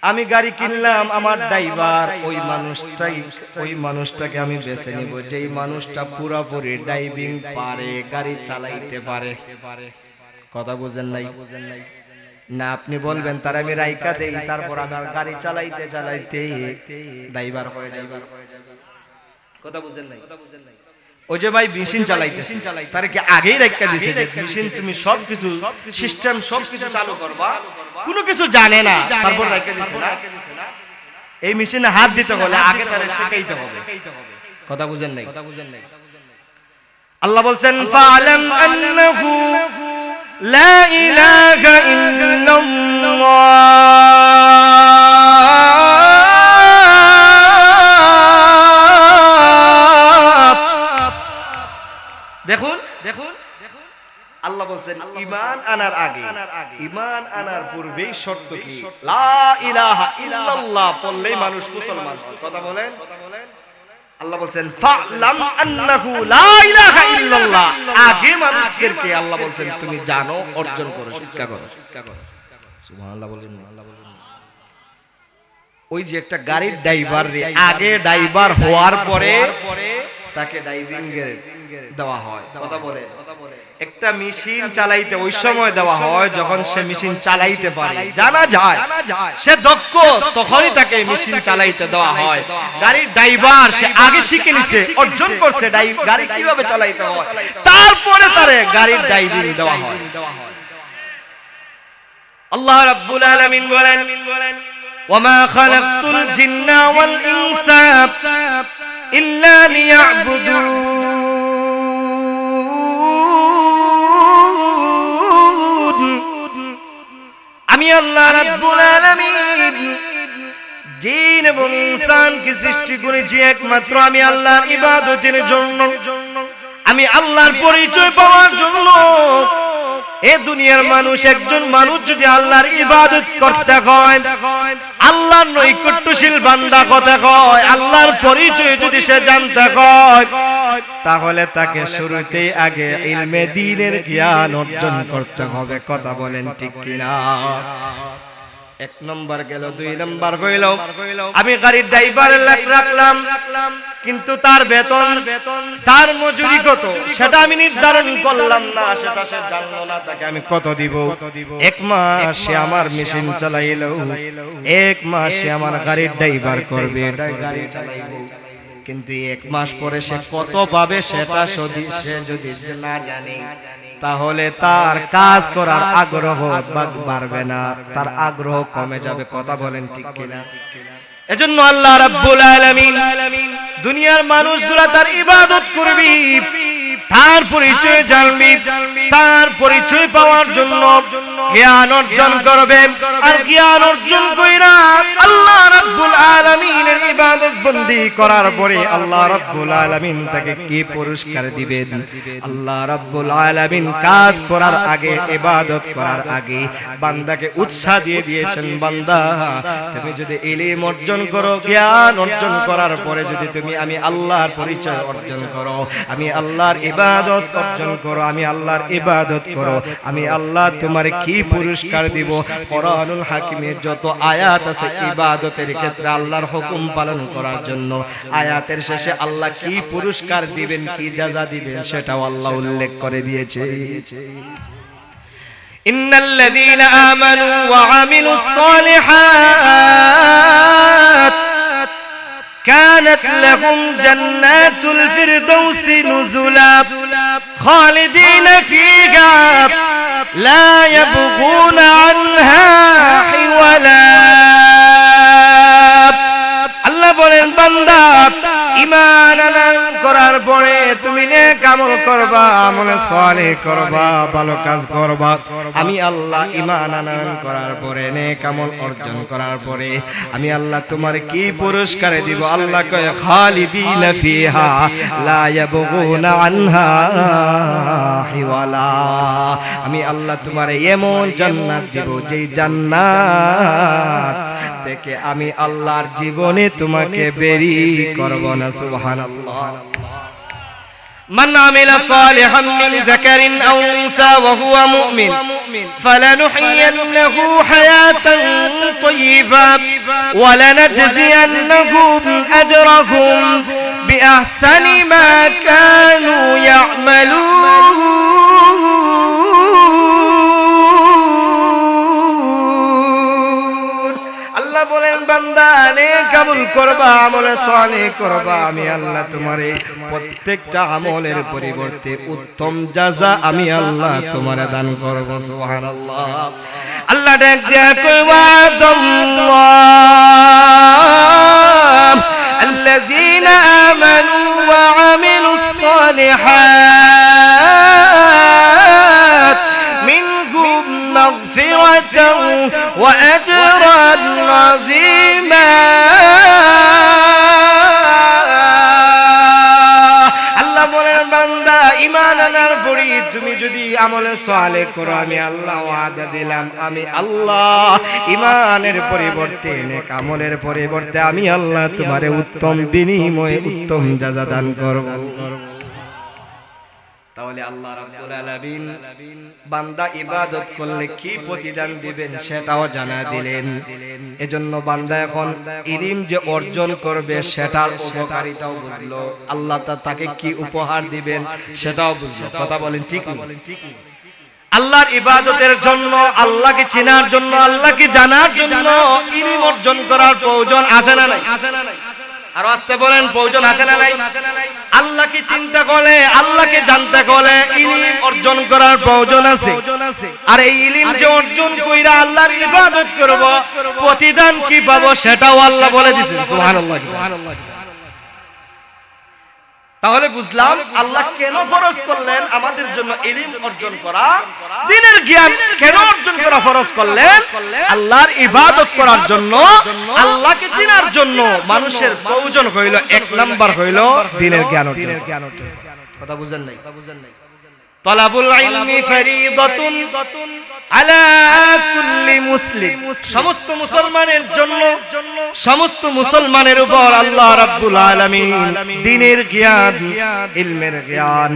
আমি গাড়ি কিনলাম, আমার ড্রাইভার ওই মানুষটাকে আমি বেছে নিব যেই মানুষটা পুরোপুরি ড্রাইভিং পারে, গাড়ি চালাইতে পারে। কথা বুঝেন নাই? না আপনি বলবেন তার আমি রাইকা দেই, তারপর আমার গাড়ি চালাইতে চালাইতে ড্রাইভার হয়ে যাবে। কথা বুঝেন নাই? ওই যে ভাই মেশিন চালাইতেছে, তার কি আগেই রাইকা দিছে যে মেশিন তুমি সবকিছু সিস্টেম সবকিছু চালু করবা, কোনো কিছু জানে না, তারপর রাইকা দিছে না? এই মেশিনে হাত দিতে হলে আগে তারে শেখাইতে হবে। কথা বুঝেন নাই? আল্লাহ বলছেন ফাআলাম আন্নাহু লা ইলাহা ইল্লাল্লাহ। দেখুন আল্লাহ বলছেন ঈমান আনার আগে, ঈমান আনার পূর্বেই শর্ত কি? লা ইলাহা ইল্লাল্লাহ পড়লেই মানুষ মুসলমান হয়। কথা বলেন। আল্লাহ বলছেন ফা'লাম আন্নাহু লা ইলাহা ইল্লাল্লাহ, আগে মানুষদেরকে আল্লাহ বলছেন তুমি জানো, অর্জন করো, শিক্ষা করো। সুবহানাল্লাহ বলেন। ওই যে একটা গাড়ির ড্রাইভার রে আগে ড্রাইভার হওয়ার পরে তাকে ড্রাইভিং দেওয়া হয়। কথা বলে। একটা মেশিন চালাইতে ওই সময় দেওয়া হয় যখন সে মেশিন চালাইতে পারে, জানা যায় সে দক্ষ, তখনই তাকে মেশিন চালাইতে দেওয়া হয়। গাড়ির ড্রাইভার সে আগে শিখে নিছে, অর্জন করছে গাড়ি কিভাবে চালাইতে হয়, তারপরে তারে গাড়ির ড্রাইভিং দেওয়া হয়। আল্লাহ রাব্বুল আলামিন বলেন ওয়ামা খালাকতুল জিন্না ওয়াল ইনসা ইল্লা লিয়াবুদুন। আমি আল্লাহ রাব্বুল আলামিন জিন এবং ইনসানকে সৃষ্টি করেছি একমাত্র আমি আল্লাহর ইবাদতের জন্য, আমি আল্লাহর পরিচয় পাওয়ার জন্য। এই দুনিয়ার মানুষ, একজন মানুষ যদি আল্লাহর ইবাদত করতে হয়, আল্লাহর নৈকট্যশীল বান্দা হতে হয়, আল্লাহর পরিচয় যদি সে জানতে হয়, তাহলে তাকে শুরুতেই আগে ইলমে দ্বীনের জ্ঞান অর্জন করতে হবে। কথা বলেন ঠিক কিনা? এক নম্বর গেল, দুই নম্বর হইল আমি গাড়ির ড্রাইভার রাখলাম, কিন্তু তার বেতন তার মজুরি কত সেটা আমি নির্ধারণ করলাম না, সেটা সে জানলো না, তাকে আমি কত দিব? এক মাস সে আমার মেশিন চালাইলো, এক মাস সে আমার গাড়ির ড্রাইভার করবে, গাড়ি চালাইবো, কিন্তু এক মাস পরে সে কত পাবে সেটা সে যদি না জানে, তাহলে তার কাজ করার আগ্রহ বাড়বে না, তার আগ্রহ কমে যাবে। কথা বলেন ঠিক কিনা? এজন্য আল্লাহ রাব্বুল আলামিন দুনিয়ার মানুষগুলা তার ইবাদত করবি, তার পরিচয় জানবি, তার পরিচয় পাওয়ার জন্য জ্ঞান অর্জন করবে। আর জ্ঞান অর্জন কইরা আল্লাহ রাব্বুল আলামিনের ইবাদত বন্দি করার পরে আল্লাহ রাব্বুল আলামিন তাকে কি পুরস্কার দিবেন? আল্লাহ রাব্বুল আলামিন কাজ করার আগে, ইবাদত করার আগে বান্দাকে উৎসাহ দিয়ে দিয়েছেন, বান্দা তুমি যদি ইলম অর্জন করো, জ্ঞান অর্জন করার পরে যদি তুমি আমি আল্লাহর পরিচয় অর্জন করো, আমি আল্লাহর ইবাদত অর্জন করো, আমি আল্লাহর ইবাদত করো, আমি আল্লাহ তোমার কি পুরস্কার দিব? কোরআনুল হাকিমের যত আয়াত আছে ইবাদতের ক্ষেত্রে আল্লাহর হুকুম পালন করার জন্য, আয়াতের শেষে আল্লাহ কি পুরস্কার দিবেন, কি জাযা দিবেন সেটাও আল্লাহ উল্লেখ করে দিয়েছে। ইন্নাল্লাযীনা আমানু ওয়া আমিলুস সালিহাত كانت لهم جنات الفردوس نزلا خالدين فيها لا يبغون عنها حولا। আল্লাহ বলেন বান্দা ঈমান আনার করার পরে তুমি নেক আমল করবা, আমলে সালেহ করবা, ভালো কাজ করবা, আমি আল্লাহ ঈমান আনয়ন করার পরে নেক আমল অর্জন করার পরে আমি আল্লাহ তোমার কি পুরস্কার দিব? আল্লাহ কয় খালিদিনা ফিহা লা ইয়াবগুনা আনহা হিওয়ালা। আমি আল্লাহ তোমার এমন জান্নাত দিব যেই জান্নাত থেকে আমি আল্লাহর জীবনে তোমাকে বেরি করব না। সুবহানাল্লাহ। من عمل صالحا من ذكر أو أنثى وهو مؤمن فلنحيينه حياة طيبة ولنجزينهم أجرهم بأحسن ما كانوا يعملون. আল্লাহ বলেন বান্দা নেক আমল করবা, আমলে সালেহ করবা, আমি আল্লাহ তোমারে প্রত্যেকটা আমলের পরিবর্তে উত্তম জাযা আমি আল্লাহ তোমারে দান করব। সুবহানাল্লাহ। আল্লাহ ডাক দিয়া কয় ওয়াদাল্লাহ আল্লাযীনা আমানু ওয়া আমিলুস সালিহাত মিনহুম মাগফিরাতান ওয়া আজরান আযীমা। আল্লাহ বলেন বান্দা ঈমান আনার পরে তুমি যদি আমলে সালেহ করো আমি আল্লাহ ওয়াদা দিলাম, আমি আল্লাহ ঈমানের পরিবর্তে নেক আমলের পরিবর্তে আমি আল্লাহ তোমারে উত্তম বিনিময়ে উত্তম জাযা দান করব। তাহলে আল্লাহ রাব্বুল আলামিন বান্দা ইবাদত করলে কি প্রতিদান দিবেন সেটাও জানা দিলেন। এজন্য বান্দা এখন ইলম যে অর্জন করবে সেটার উপকারিতাও বুঝলো, আল্লাহ তাকে কি উপহার দিবেন সেটাও বুঝলো। কথা বলেন ঠিক না? আল্লাহর ইবাদতের জন্য, আল্লাহকে চেনার জন্য, আল্লাহকে জানার জন্য ইলম অর্জন করার প্রয়োজন আছে না নাই? আর আসতে বলেন প্রয়োজন আছে না নাই? আল্লাহকে চিন্তা করলে, আল্লাহকে জানতে হলে ইলম অর্জন করার প্রয়োজন আছে। আর এই ইলম যে অর্জন কইরা আল্লাহর ইবাদত করব, প্রতিদান কি পাবো সেটাও আল্লাহ বলে দিয়েছেন। সুবহানাল্লাহ। তাহলে বুঝলাম আল্লাহ কেন ফরজ করলেন আমাদের জন্য ইলম অর্জন করা, দ্বীনের জ্ঞান কেন অর্জন করা ফরজ করলেন? আল্লাহর ইবাদত করার জন্য, আল্লাহকে চেনার জন্য মানুষের প্রয়োজন হইল, এক নাম্বার হইল দ্বীনের জ্ঞান অর্জন। কথা বুঝেন নাই? তালাবুল ইলমি ফরিদাতুন আলা কুল্লি মুসলিম। সমস্ত মুসলমানের জন্য, সমস্ত মুসলমানের উপর আল্লাহ রাব্বুল আলামিন দ্বীনের জ্ঞান, ইলমের জ্ঞান,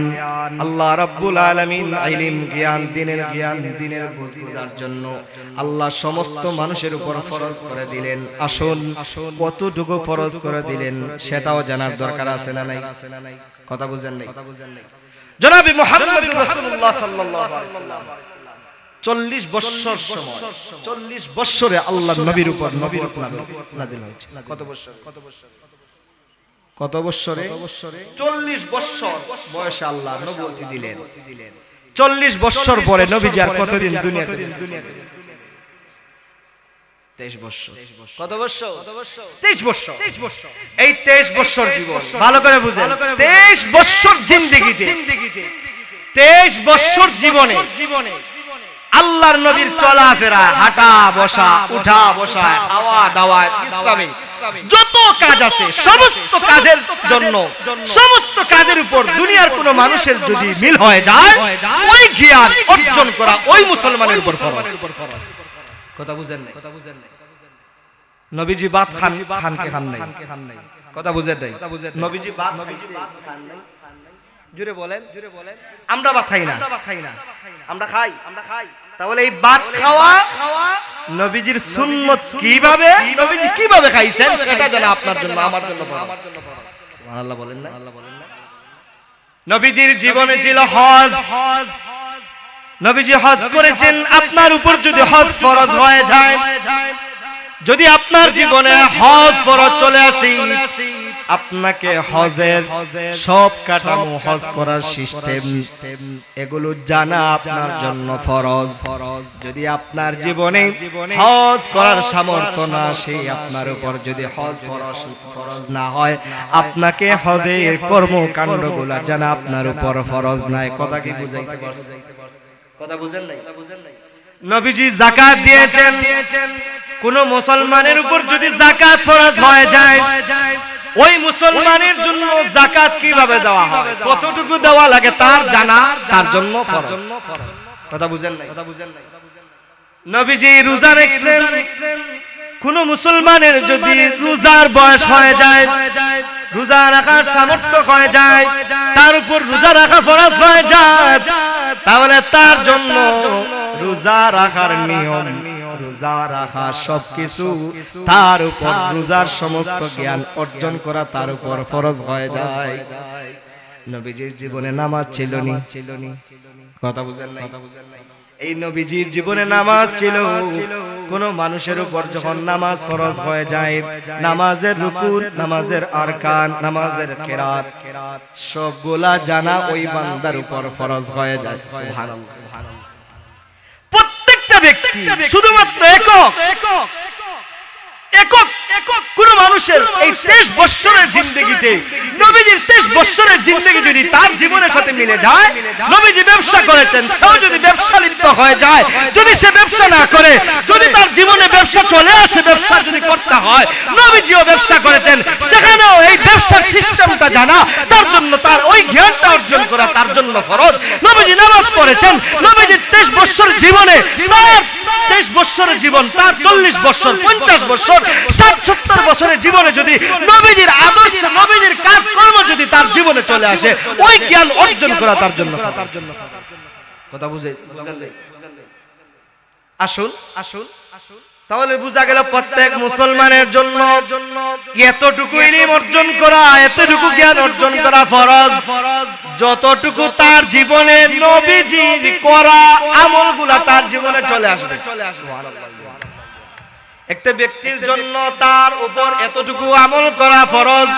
আল্লাহ রাব্বুল আলামিন ইলম জ্ঞান, দ্বীনের জ্ঞান, দ্বীনের বোঝার জন্য আল্লাহ সমস্ত মানুষের উপর ফরজ করে দিলেন। আসুন কতটুকু ফরজ করে দিলেন সেটাও জানার দরকার আছে না নাই? কথা বুঝেন নাই? জনাবে মুহাম্মদুর রাসূলুল্লাহ সাল্লাল্লাহু আলাইহি ওয়াসাল্লাম 40 বছর সময়, 40 বছরে আল্লাহ নবীর উপর নবুয়ত নাযিল হয়েছে। কত বছর? কত বছরে? 40 বছর বয়সে আল্লাহ নবুয়ত দিলেন। 40 বছর পরে নবীজি আর কতদিন দুনিয়াতে? 23 বছর। কত বছর? 23 বছর। এই 23 বছর জীবন ভালো করে বুঝেন। 23 বছর জিন্দেগিতে, 23 বছর জীবনে আল্লাহর নবীর চলাফেরা, হাঁটা বসা, উঠা বসা, খাওয়া দাওয়া, ইসলামে যত কাজ আছে সমস্ত কাজের জন্য, সমস্ত কাজের উপর দুনিয়ার কোন মানুষের যদি মিল হয়ে যায়, ওই জ্ঞান অর্জন করা ওই মুসলমানের উপর ফরজ। কথা বুঝেন নাই? নবীজি ভাত খান, খানকে খান নাই। কথা বুঝেন নাই? নবীজি ভাত খান নাই। জোরে বলেন। আমরা ভাত খাই না, আমরা খাই। তাহলে এই ভাত খাওয়া নবীজির সুন্নাত কিভাবে, নবীজি কিভাবে খাইছেন সেটা জানা আপনার জন্য, আমার জন্য ফরজ। সুবহানাল্লাহ বলেন না? নবীজির জীবনে ছিল হজ। নবীজি হজ করেছেন। আপনার উপর যদি হজ ফরজ হয়ে যায়, যদি আপনার জীবনে হজ ফরজ চলে আসে, আপনাকে হজের সব কাঠামো, হজ করার সিস্টেম, এগুলো জানা আপনার জন্য ফরজ। যদি আপনার জীবনে হজ করার সামর্থ্য না আসে, আপনার উপর যদি হজ ফরজ না হয়, আপনাকে হজের কর্মকাণ্ডগুলো জানা আপনার উপর ফরজ নাই। কথা কি বুঝাইতে পারছেন? কথা বুঝেন নাই? নবীজি যাকাত দিয়েছেন। কোন মুসলমানের উপর যদি যাকাত ফরজ হয়ে যায়, ওই মুসলমানের জন্য যাকাত কিভাবে দেওয়া হয়, কতটুকু দেওয়া লাগে তার জানা তার জন্য ফরজ। কথা বুঝেন নাই? নবীজি রোজা রাখছেন। কোন মুসলমানের যদি রোজার বয়স হয়ে যায়, রোজা রাখার সামর্থ্য হয়ে যায়, তার উপর রোজা রাখা ফরজ হয়ে যায়, তাহলে তার জন্য রোজা রাখার নিয়ম, রোজা রাখা সবকিছু তার উপর, রোজার সমস্ত জ্ঞান অর্জন করা তার উপর ফরজ হয়ে যায়। নবীজির জীবনে নামাজ ছিল না। কথা বুঝেন নাই? এই নবীজির জীবনে নামাজ ছিল। কোন মানুষের উপর যখন নামাজ ফরজ হয়ে যায়, নামাজের রুকু, নামাজের আরকান, নামাজের কিরাত সবগুলা জানা ওই বান্দার উপর ফরজ হয়ে যায়। সুবহানাল্লাহ। প্রত্যেকটা ব্যক্তি শুধুমাত্র একক কোন মানুষের এই 23 বছরের জিন্দেগিতে, নবীজির 23 বছরের জিন্দেগি যদি তার জীবনের সাথে মিলে যায়, নবীজি ব্যবসা করেছেন, সেও যদি ব্যবসা লিপ্ত হয়ে যায়, যদি সে ব্যবসা না করে, যদি তার জীবনে ব্যবসা চলে আসে, ব্যবসা যদি করতে হয়, নবীজিও ব্যবসা করেছেন, সেখানেও এই ব্যবসার সিস্টেমটা জানা তার জন্য, তার ওই জ্ঞানটা অর্জন করা তার জন্য ফরজ। নবীজি নামাজ পড়েছেন। নবীজির 23 বছর জীবনে, তার 23 বছরের জীবন, তার 40 বছর, 50 বছর, 60-70 বছরের জীবনে যদি নবীজির আদর্শ, নবীজির কাজকর্ম যদি তার জীবনে চলে আসে, ওই জ্ঞান অর্জন করা তার জন্য। কথা বুঝে আসুন। তাহলে বোঝা গেল প্রত্যেক মুসলমানের জন্য এতটুকু ইলম অর্জন করা, এতটুকু জ্ঞান অর্জন করা ফরজ, যতটুকু তার জীবনে নবীজির করা আমলগুলা তার জীবনে চলে আসবে। একটা ব্যক্তির জন্য তার উপর এতটুকু আমল করা ফরজ।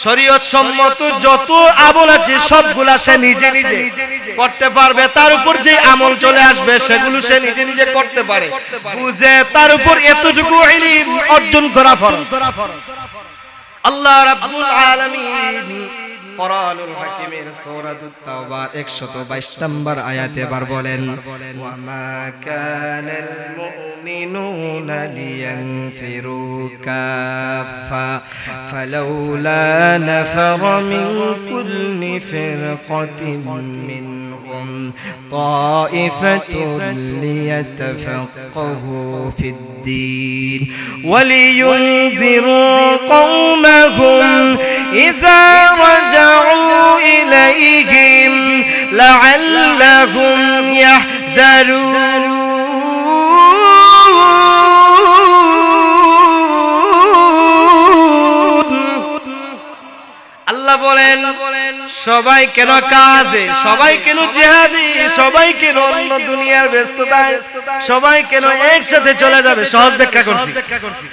শরীয়ত সম্মত যত আমল আছে সবগুলা সে নিজে নিজে করতে পারবে। তার উপর যে আমল চলে আসবে সেগুলো সে নিজে নিজে করতে পারে, বুঝে তার উপর এতটুকু ইলম অর্জন করা ফরজ। আল্লাহ রাব্বুল আলামিন কোরআনুল হাকিমের সূরাতুত তাওবা 122 নম্বর আয়াতে এবার বলেন, ওয়া মা কানাল মুমিনুনা লিয়ানফিরু কাফা ফালাউলা নাফারা মিন কুল্লি ফিরকাতিন মিনহুম তাইফাতুন লিয়াতাফাক্কাহু ফিদ-দীন ওয়া লিয়ুনযিরু কওমাহুম ইযা رجعوا إليهم لعلهم يحذرون। আল্লাহ বলেন, সবাই কেন কাজে, সবাই কেন জিহাদি, সবাই কেন অন্য দুনিয়ার ব্যস্ততায়, সবাই কেন একসাথে চলে যাবে? সহজ ব্যাখ্যা করছি।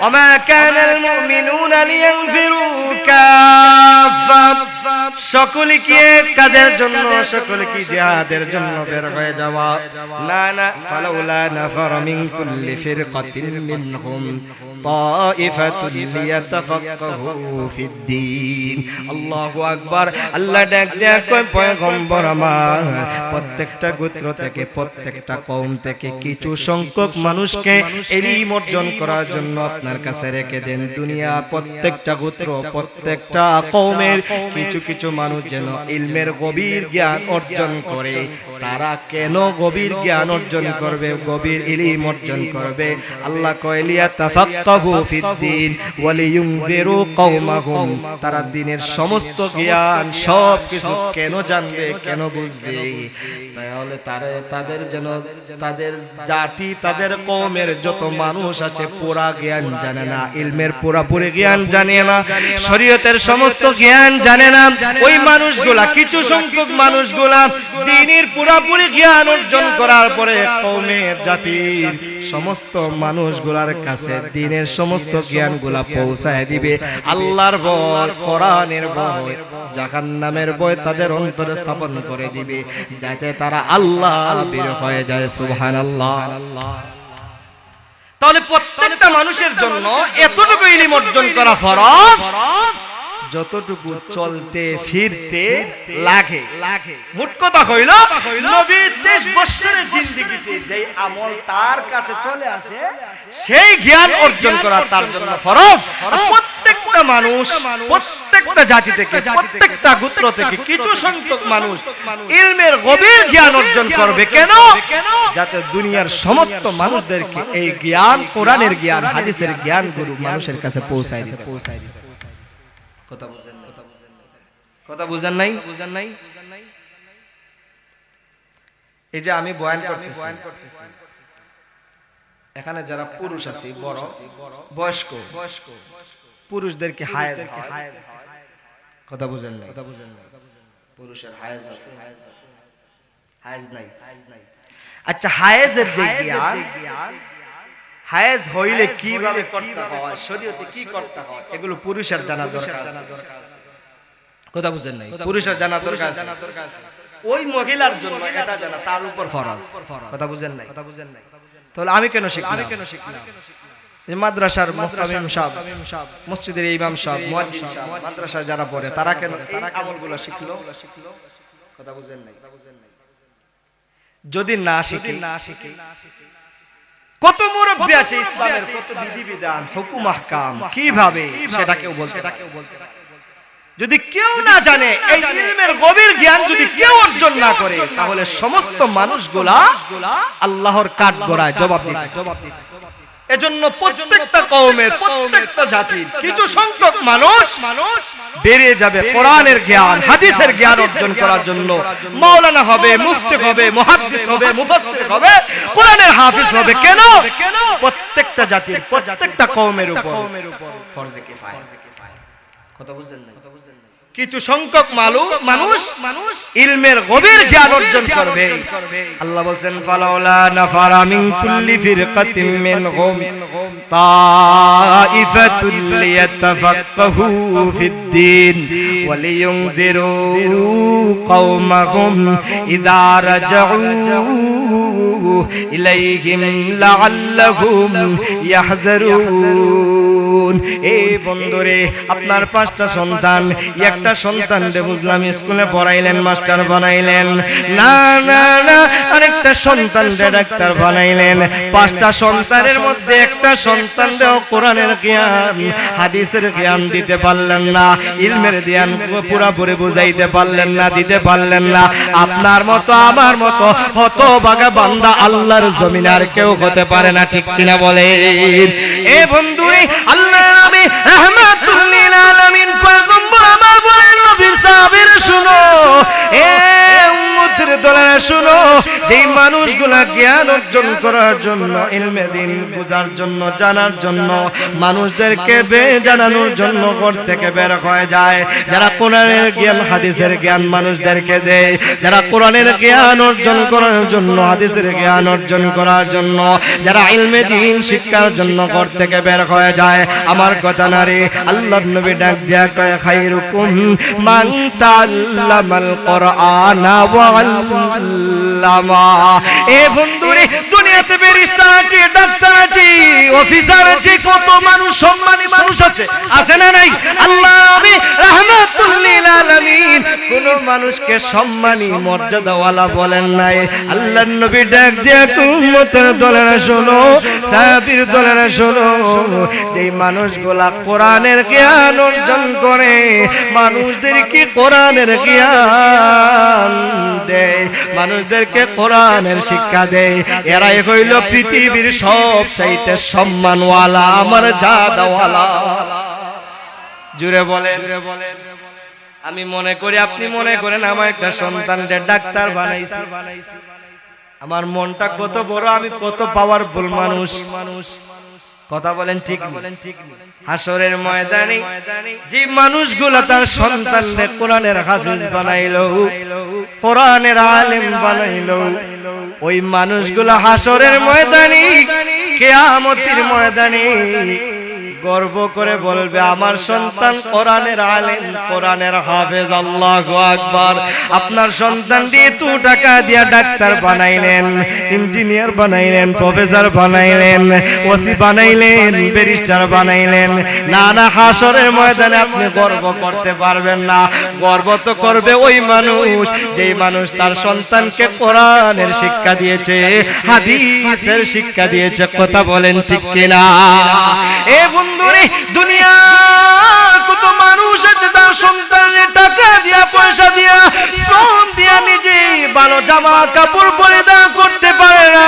ওমা কানাল মুমিনুনা লিয়ানফিরু কাফা, সকলে কি এক কাজের জন্য, সকলে কি জিহাদের জন্য বের হয়ে যাওয়া? না না, ফালাউলা নাফারা মিন কুল্লি ফিরকাতিন মিনহুম তাইফাতুন লিয়াতাফাক্কাহু ফিদ-দীন। আল্লাহু আকবার। আল্লাহ ডাক দেয়া কয়, পয়গম্বর আমার, প্রত্যেকটা গোত্র থেকে, প্রত্যেকটা কওম থেকে কিছু সংখ্যক মানুষকে ইলম অর্জন করার জন্য আপনার কাছে রেখে দেন। দুনিয়া প্রত্যেকটা গোত্র, প্রত্যেকটা কওমের কিছু কিছু মানুষ যেন ইলমের গভীর জ্ঞান অর্জন করে। তারা কেন গভীর জ্ঞান অর্জন করবে, গভীর ইলম অর্জন করবে? আল্লাহ কয়, লিয়াতাফাক্কাহু ফিদ-দীন ওয়া লিয়ুনযিরু কওমাহুম, তারা দ্বীনের সমস্ত জ্ঞান সব কিছু কেন জানবে, কেন বুঝবে? তাহলে তাদের যেন, তাদের জাতি, তাদের কওমের যত মানুষ আছে পুরা জ্ঞান জানে না, ইলমের পুরাপুরি জ্ঞান জানে না, শরীয়তের সমস্ত জ্ঞান জানে না, ওই মানুষগুলা কিছু সংখ্যক মানুষগুলা দ্বীনের পুরোপুরি জ্ঞান অর্জন করার পরে কওমের জাতির সমস্ত মানুষগুলার কাছে দ্বীনের সমস্ত জ্ঞানগুলা পৌঁছায় দিবে। আল্লাহর ভয়, কোরআনের ভয়, জাহান্নামের ভয় তাদের অন্তরে স্থাপন করে দিবে, যাতে তারা আল্লাহ বের হয়ে যায়। সুবহানাল্লাহ। তাহলে প্রত্যেকটা মানুষের জন্য এতটুকু ইলম অর্জন করা ফরজ যতটুকু চলতে ফিরতে লাগে। মোট কথা হইল নবী 23 বছরের জিন্দেগিতে যেই আমল তার কাছে চলে আসে সেই জ্ঞান অর্জন করা তার জন্য ফরজ। প্রত্যেকটা মানুষ, প্রত্যেকটা জাতি থেকে, প্রত্যেকটা গোত্র থেকে কিছু সংখ্যক মানুষ ইলমের গভীর জ্ঞান অর্জন করবে। কেন? যাতে দুনিয়ার সমস্ত মানুষদেরকে এই জ্ঞান, কোরআনের জ্ঞান, হাদিসের জ্ঞান গুরু মানুষের কাছে পৌঁছায় দিতে। কথা বুঝেন নাই? এই যে আমি বয়ান করতেছি, এখানে যারা পুরুষ আছে, বড় বয়স্ক পুরুষদেরকে হায়েজ, কথা বুঝেন নাই? পুরুষের হায়েজ আছে, হায়েজ নাই। আচ্ছা, হায়েজের যে জ্ঞান, হায়েজ হইলে কিভাবে করতে হয়, শরীয়তে কি করতে হয়, এগুলো পুরুষের জানা দরকার আছে। কথা বুঝেন নাই? পুরুষের জানা দরকার আছে। ওই মহিলার জন্য এটা জানা তার উপর ফরজ। কথা বুঝেন নাই? তাহলে আমি কেন শিখলাম? মাদ্রাসার মুহতামিম সাহেব, মসজিদের ইমাম সাহেব, মুয়াজ্জিন সাহেব, মাদ্রাসায় যারা পড়ে তারা কেন আমলগুলো শিখলো? কথা বুঝেন নাই? যদি না শিখে, কত মুরব্বি আছে ইসলামের, কত বিধিবিধান, হুকুম আহকাম কিভাবে সেটা কেউ বলতে পারে। যদি কেউ না জানে, এই ইলমের গভীর জ্ঞান যদি কেউ অর্জন না করে, তাহলে সমস্ত মানুষগুলা আল্লাহর কাঠগড়ায় জবাব দিবে। এজন্য প্রত্যেকটা কওমের, প্রত্যেকটা জাতির কিছু সংখ্যক মানুষ বেরিয়ে যাবে কোরআনের জ্ঞান, হাদিসের জ্ঞান অর্জন করার জন্য। মাওলানা হবে, মুফতি হবে, মুহাদ্দিস হবে, মুফাসসির হবে, কোরআনের হাফেজ হবে। কেন? প্রত্যেকটা জাতির, প্রত্যেকটা কওমের উপর ফরজে কিফায়া। কথা বুঝেন না? কিছু সংখ্যক মানুষ ইলমের গভীর জ্ঞান অর্জন করবে। আল্লাহ বলছেন, ফালাউলা নাফারা মিন কুল্লি ফিরকাতিন মিনহুম তাইফাতুল লিয়াতাফাক্কাহু ফিদ-দীন ওয়া লিয়ুনযিরু কওমাহুম ইযা রাজাউ ইলাইহিম লাআল্লাহুম ইয়াহযারুন। এই বন্ধুরে, আপনার 5টা সন্তান, একটা সন্তান রে বুঝলাম স্কুলে পড়াইলেন, মাস্টার বানাইলেন, না না না, আরেকটা সন্তান রে ডাক্তার বানাইলেন। 5টা সন্তানের মধ্যে একটা সন্তান রে কোরআনের জ্ঞান, হাদিসের জ্ঞান দিতে পারলেন না, ইলমের জ্ঞান পুরোপুরি বুঝাইতে পারলেন না, দিতে পারলেন না। আপনার মতো আমার মতো হতভাগা বান্দা আল্লাহর জমিনে আর কেউ হতে পারে না, ঠিক কিনা বলেন? এ বন্ধুরে, আল্লাহর নবী রাহমাতুল লিল আলামিন পয়গম্বর আমার বলেন, নবীর সাহাবীরা শুনো, এ উম্মতের দলেরা শুনো, যেই মানুষগুলা জ্ঞান অর্জন করার জন্য, ইলমে দ্বীন বোঝার জন্য, জানার জন্য, মানুষদেরকে জানানোর জন্য ঘর থেকে বের হয়ে যায়, যারা কোরআনের জ্ঞান, হাদিসের জ্ঞান মানুষদেরকে দেয়, যারা কোরআনের জ্ঞান অর্জন করার জন্য, হাদিসের জ্ঞান অর্জন করার জন্য, যারা ইলমে দ্বীন শিক্ষার জন্য ঘর থেকে বের হয়ে যায়, আমার কথা না রে, আল্লাহর নবী ডাক দিয়া কয়, খায়রুকুম মান তাআল্লামাল কুরআনা ওয়া আল্লামা। এ বন্ধুরে, দুনিয়াতে ব্যারিস্টার আছে, ডাক্তার আছে, অফিসার আছে, কত মানুষ, সম্মানী মানুষ আছে না নাই? আল্লাহ নবী রাহমাতুল লিল আলামিন কোন মানুষকে সম্মানী মর্যাদাওয়ালা বলেন নাই। আল্লাহর নবী ডাক দিয়া উম্মতের দলেরা শোনো, সাহাবীর দলেরা শোনো, যেই মানুষগুলা কোরআনের জ্ঞান অর্জন করে, মানুষদেরকে কোরআনের জ্ঞান দেয়, মানুষদেরকে কোরআনের শিক্ষা দেয়, এরাই হইল পৃথিবীর সবচাইতে সম্মানওয়ালা, মর্যাদাওয়ালা। জুড়ে বলেন। আমি মনে করি, আপনি মনে করেন আমার একটা সন্তানকে ডাক্তার বানাইছি, আমার মনটা কত বড়, আমি কত পাওয়ারফুল মানুষ। কথা বলেন ঠিক হাসরের ময়দানে যে মানুষগুলো তার সন্তানদের কোরআনের হাফেজ বানাইলো, কোরআনের আলেম বানাইলো, ওই মানুষগুলো হাসরের ময়দানে, কিয়ামতের ময়দানে গর্ব করে বলবে আমার সন্তান কোরআনের আলেম, কোরআনের হাফেজ। আল্লাহু আকবার। আপনার সন্তান দিয়ে 2 টাকা দিয়া ডাক্তার বানাইলেন, ইঞ্জিনিয়ার বানাইলেন, প্রফেসর বানাইলেন, ওসি বানাইলেন, ব্যারিস্টার বানাইলেন, না না, হাসরের ময়দানে আপনি গর্ব করতে পারবেন না। গর্ব তো করবে ওই মানুষ যেই মানুষ তার সন্তানকে কোরআনের শিক্ষা দিয়েছে, হাদিসের শিক্ষা দিয়েছে। কথা বলেন ঠিক কিনা? এ বন্ধুরে, দুনিয়া কত মানুষ আছে তার সন্তানের টাকা দিয়া, পয়সা দিয়া, শ্রম দিয়া নিজে ভালো জামা কাপড় পরিধান করতে পারে না,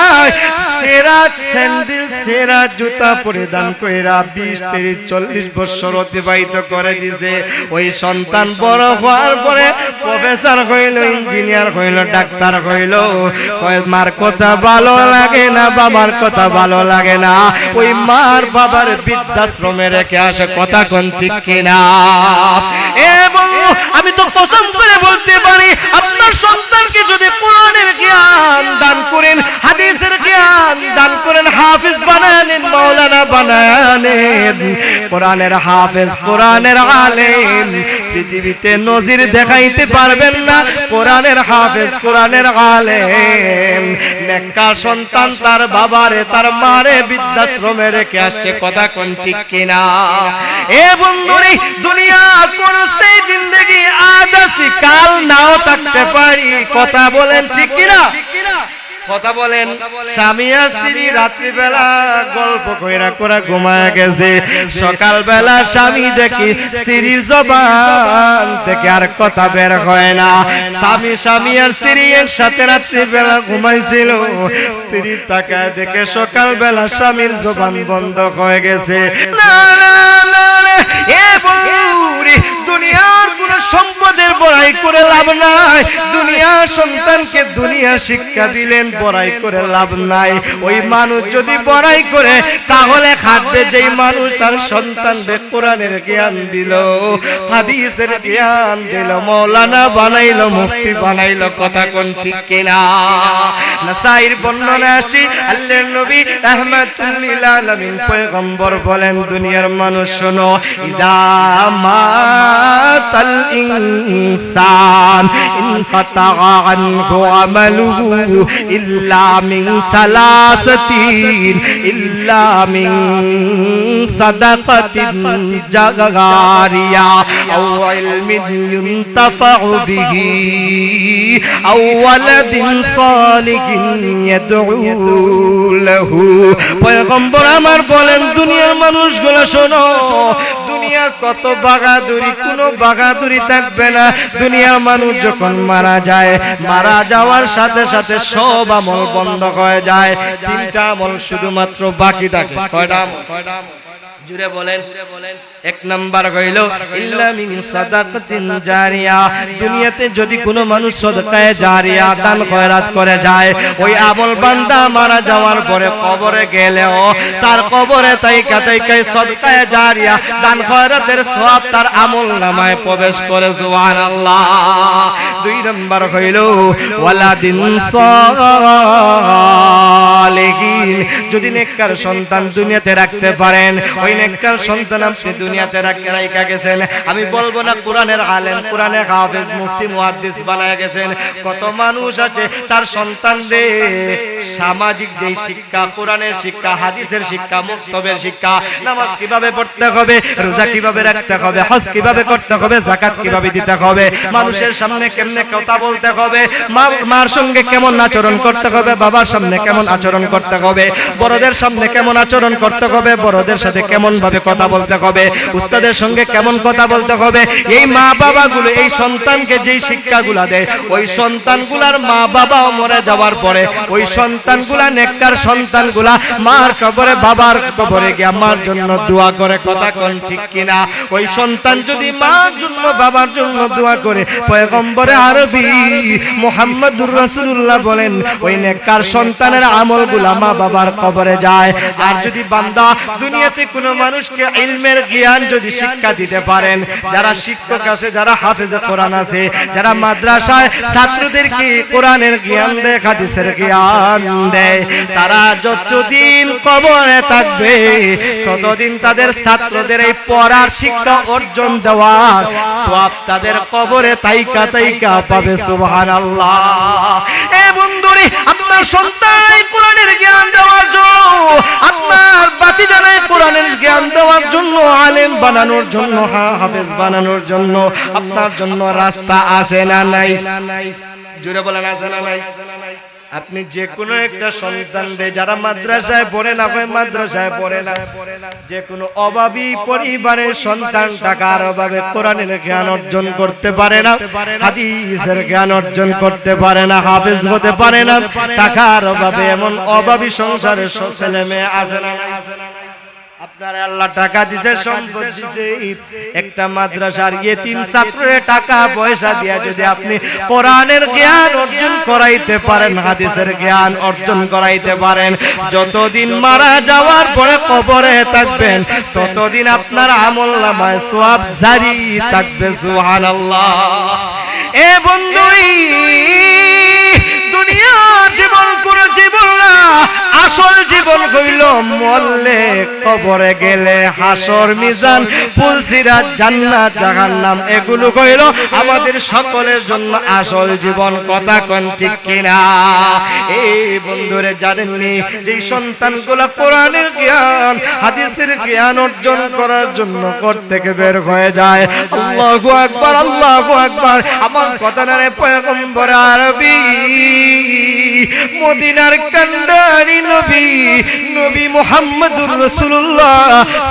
সেরা স্যান্ডেল, সেরা জুতা পরিধান কইরা 20-30-40 বছর অতিবাহিত করে দিছে। ওই সন্তান বড় হওয়ার পরে প্রফেসর হইল, ইঞ্জিনিয়ার হইল, ডাক্তার হইল, মার কথা ভালো লাগে না, বাবার কথা ভালো লাগে না, ওই মার বাবার বৃদ্ধাশ্রমে রেখে আসে। কথা কোন ঠিক কিনা? এবং আমি তো কসম করে বলতে পারি, আপনার সন্তানকে যদি কোরআনের জ্ঞান দান করেন, হাদিসের জ্ঞান দান করেন, হাফেজ বানানেন, মাওলানা বানানেন, কোরআনের হাফেজ, কোরআনের আলেম, পৃথিবীতে নজির দেখাইতে পারবেন না। কোরআনের হাফেজ, কোরআনের আলেম, নেককার সন্তান তার বাবারে, তার মারে বৃদ্ধাশ্রমে রেখে আসছে। কথা কোন ঠিক কিনা? এ বন্ধুরে, দুনিয়া কোন স্থায়ী জিন্দেগি, আজ আছি কাল নাও থাকতে পারি। কথা বলেন ঠিক কিনা? কথা বলেন। স্বামী আর স্ত্রী রাত্রিবেলা গল্প কইরা করে ঘুমায় গেছে, সকালবেলা স্বামী দেখি স্ত্রীর জবান থেকে আর কথা বের হয় না। স্বামী আর স্ত্রী একসাথে রাত্রিবেলা ঘুমাইছিল, স্ত্রী তাকায় দেখে সকালবেলা স্বামীর জবান বন্ধ হয়ে গেছে। না না না, এ বউরে, দুনিয়ার কোন সম্পদের বড়াই করে লাভ নাই। দুনিয়ার সন্তানকে দুনিয়া শিক্ষা দিলেন, বড়াই করে লাভ নাই। ওই মানুষ যদি বড়াই করে তাহলে খাটবে যেই মানুষ তার সন্তানকে কোরআনের জ্ঞান দিল, হাদিসের জ্ঞান দিল, মাওলানা বানাইলো, মুফতি বানাইলো। কথা কোন ঠিক কিনা? নাসাইর বর্ণনা আসি, আল্লাহর নবী রাহমাতুল লিল আলামিন পয়গম্বর বলেন, দুনিয়ার মানুষ শোনো, ইদা মাতাল ইনসান ইনকাতা আনহু আমালুহু ইল্লা মিন সালাসাতিন, ইল্লা মিন সাদাকাতিন জাগারিয়া আও ইলমিন ইউনতাফাউ বিহি আও ওয়ালাদিন সালিহিন ইয়াদউ লাহু। পয়গম্বর আমার বলেন, দুনিয়ার মানুষগুলো শোনো, দুনিয়ার কত বাগাদুরি, কোনো বাগাদুরি থাকবে না। দুনিয়ার মানুষ যখন মারা যায়, মারা যাওয়ার সাথে সাথে সব আমল বন্ধ হয়ে যায়। 3টা আমল শুধুমাত্র বাকি থাকে। কয়টা? জুড়ে বলেন। 1 নাম্বার হইল ইল্লা মিন সাদাকাতিন জারিয়া। দুনিয়াতে যদি কোনো মানুষ সদকায়ে জারিয়া, দান খয়রাত করে যায়, ওই আমল বান্দা মারা যাওয়ার পরে কবরে গেলেও তার কবরে তাইকাই সদকায়ে জারিয়া, দান খয়রাতের সওয়াব তার আমল নামায় প্রবেশ করে। সুবহানাল্লাহ। 2 নাম্বার হইল ওয়ালাদিন সালিহিন। যদি নেককার সন্তান দুনিয়াতে রাখতে পারেন, ওই নেককার সন্তান আপনি দুনিয়াতে রাখা গেছেন। আমি বলবো না কোরআনের আলেম, কোরআনের হাফেজ, মুফতি, মুহাদ্দিস বানায়া গেছেন। কত মানুষ আছে তার সন্তানরে সামাজিক যেই শিক্ষা, কোরআনের শিক্ষা, হাদিসের শিক্ষা, মুক্তবের শিক্ষা, নামাজ কিভাবে পড়তে হবে, রোজা কিভাবে রাখতে হবে, হজ কিভাবে করতে হবে, যাকাত কিভাবে দিতে হবে, মানুষের সামনে কেমনে কথা বলতে হবে, মার সঙ্গে কেমন আচরণ করতে হবে, বাবার সামনে কেমন আচরণ করতে হবে, বড়দের সামনে কেমন আচরণ করতে হবে, বড়দের সাথে কেমন ভাবে কথা বলতে হবে, উস্তাদের সঙ্গে কেমন কথা বলতে হবে। এই মা বাবাগুলো এই সন্তানকে যেই শিক্ষাগুলা দেয়, ওই সন্তানগুলার মা বাবাও মরে যাওয়ার পরে ওই সন্তানগুলা নেককার সন্তানগুলা মার কবরে বাবার কবরে গিয়ে মার জন্য দোয়া করে। কথা কোন ঠিক কিনা? ওই সন্তান যদি মার জন্য বাবার জন্য দোয়া করে, পয়গম্বরে আরবি মুহাম্মদুর রাসূলুল্লাহ বলেন ওই নেককার সন্তানের আমলগুলা মা বাবার কবরে যায়। আর যদি বান্দা দুনিয়াতে কোনো মানুষকে ইলমের জ্ঞান যদি শিক্ষা দিতে পারেন, যারা শিক্ষক আছে, যারা হাফেজে কোরআন আছে, যারা মাদ্রাসায় ছাত্রদেরকে কোরআনের জ্ঞান দেয়, হাদিসের জ্ঞান দেয়, তারা যতদিন কবরে থাকবে ততদিন তাদের ছাত্রদের এই পড়ার শিক্ষা অর্জন দেওয়ার সওয়াব তাদের কবরে তাইকা তাইকা পাবে। সুবহানাল্লাহ। এ বন্ধুরে, আপনার সন্তান কোরআনের জ্ঞান দেওয়ার জন্য, আপনার বাতিজানে কোরআনের জ্ঞান দেওয়ার জন্য, আলেম বানানোর জন্য, হাফেজ বানানোর জন্য আপনার জন্য রাস্তা আছে না নাই? জোরে বলেন আছে না নাই? আপনি যে কোনো একটা সন্তানরে যারা মাদ্রাসায় পড়ে না, মাদ্রাসায় পড়ে না, যে কোনো অভাবী পরিবারের সন্তান টাকার অভাবে কোরআনের জ্ঞান অর্জন করতে পারে না, হাদিসের জ্ঞান অর্জন করতে পারে না, হাফেজ হতে পারে না, টাকার অভাবে এমন অভাবী সংসারের ছেলে মেয়ে আছে না? আপনার আল্লাহ টাকা দিছে, সম্পদ দিছে, একটা মাদ্রাসার ইতিম ছাত্রের টাকা পয়সা দিয়া যদি আপনি কোরআনের জ্ঞান অর্জন করাইতে পারেন, হাদিসের জ্ঞান অর্জন করাইতে পারেন, যতদিন মারা যাওয়ার পরে কবরে থাকবেন ততদিন আপনার আমলনামায় সওয়াব জারি থাকবে। সুবহানাল্লাহ। এ বন্ধুই, দুনিয়া জীবন কোন জীবন না, আসল জীবন হইল মরলে কবরে গেলে হাসর মিজান ফুলসিরাত জান্নাত জাহান্নাম, এগুলো হইল আমাদের সকলের জন্য আসল জীবন। কথা কোন ঠিক কিনা? এই বন্ধুরে, জানেননি যে সন্তানগুলো কোরআনের জ্ঞান হাদিসের জ্ঞান অর্জন করার জন্য ঘর থেকে বের হয়ে যায়, আল্লাহু আকবার, আল্লাহু আকবার, আমার কথা না রে পয়গম্বর আরবি মদিনার কান্ডারি নবী নবী মুহাম্মদুর রাসূলুল্লাহ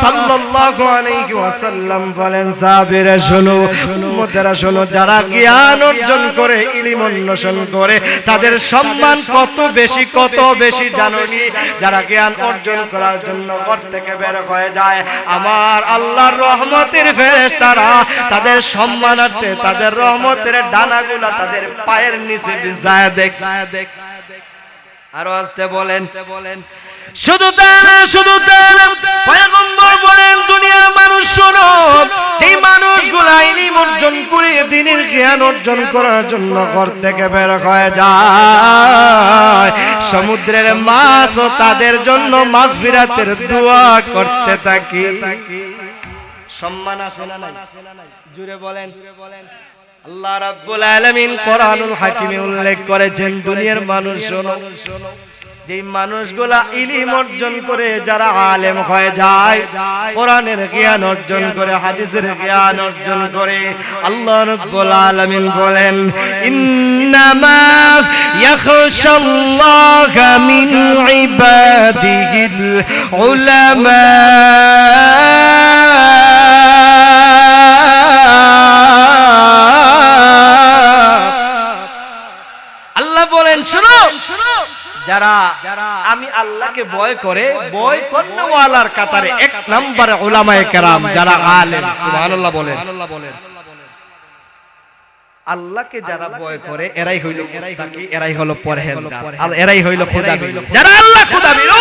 সাল্লাল্লাহু আলাইহি ওয়াসাল্লাম বলেন, সাহাবীরা শোনো, উম্মতেরা শোনো, যারা জ্ঞান অর্জন করে, ইলম অন্বেষণ করে, তাদের সম্মান কত বেশি, কত বেশি জানোনি? যারা জ্ঞান অর্জন করার জন্য ঘর থেকে বের হয়ে যায়, আমার আল্লাহর রহমতের ফেরেশতারা তাদের সম্মানার্থে তাদের রহমতের ডানাগুলো তাদের পায়ের নিচে বিছায় দেয়। আরো আসতে বলেন। শুধু তাই না, শুধু তাই না, পয়গম্বর বলেন, দুনিয়ার মানুষ শোনো, এই মানুষগুলো ইলম অর্জন করে দ্বীনের জ্ঞান অর্জন করার জন্য ঘর থেকে বের হয়ে যায়, সমুদ্রের মাছও তাদের জন্য মাগফিরাতের দোয়া করতে থাকে। সম্মান আছে না নাই? জুড়ে বলেন। আল্লাহ রাব্বুল আলামিন কোরআনুল হাকিমে উল্লেখ করেছেন, দুনিয়ার মানুষ শোনো, যেই মানুষগুলা ইলম অর্জন করে, যারা আলেম হয়ে যায়, কোরআনের জ্ঞান অর্জন করে, হাদিসের জ্ঞান অর্জন করে, আল্লাহ রাব্বুল আলামিন বলেন, ইন্নামা ইয়াখশাল্লাহা মিন ইবাদিহিল উলামা। যারা আমি আল্লাহকে ভয় করে, ভয় করনেওয়ালার কাতারে এক নম্বরে উলামায়ে কেরাম, যারা আলেম। সুবহানাল্লাহ বলেন। আল্লাহকে যারা ভয় করে এরাই হইল মুত্তাকি, এরাই হলো পরহেজগার, আর এরাই হইল খোদাবিরু। যারা আল্লাহ খোদাবিরু,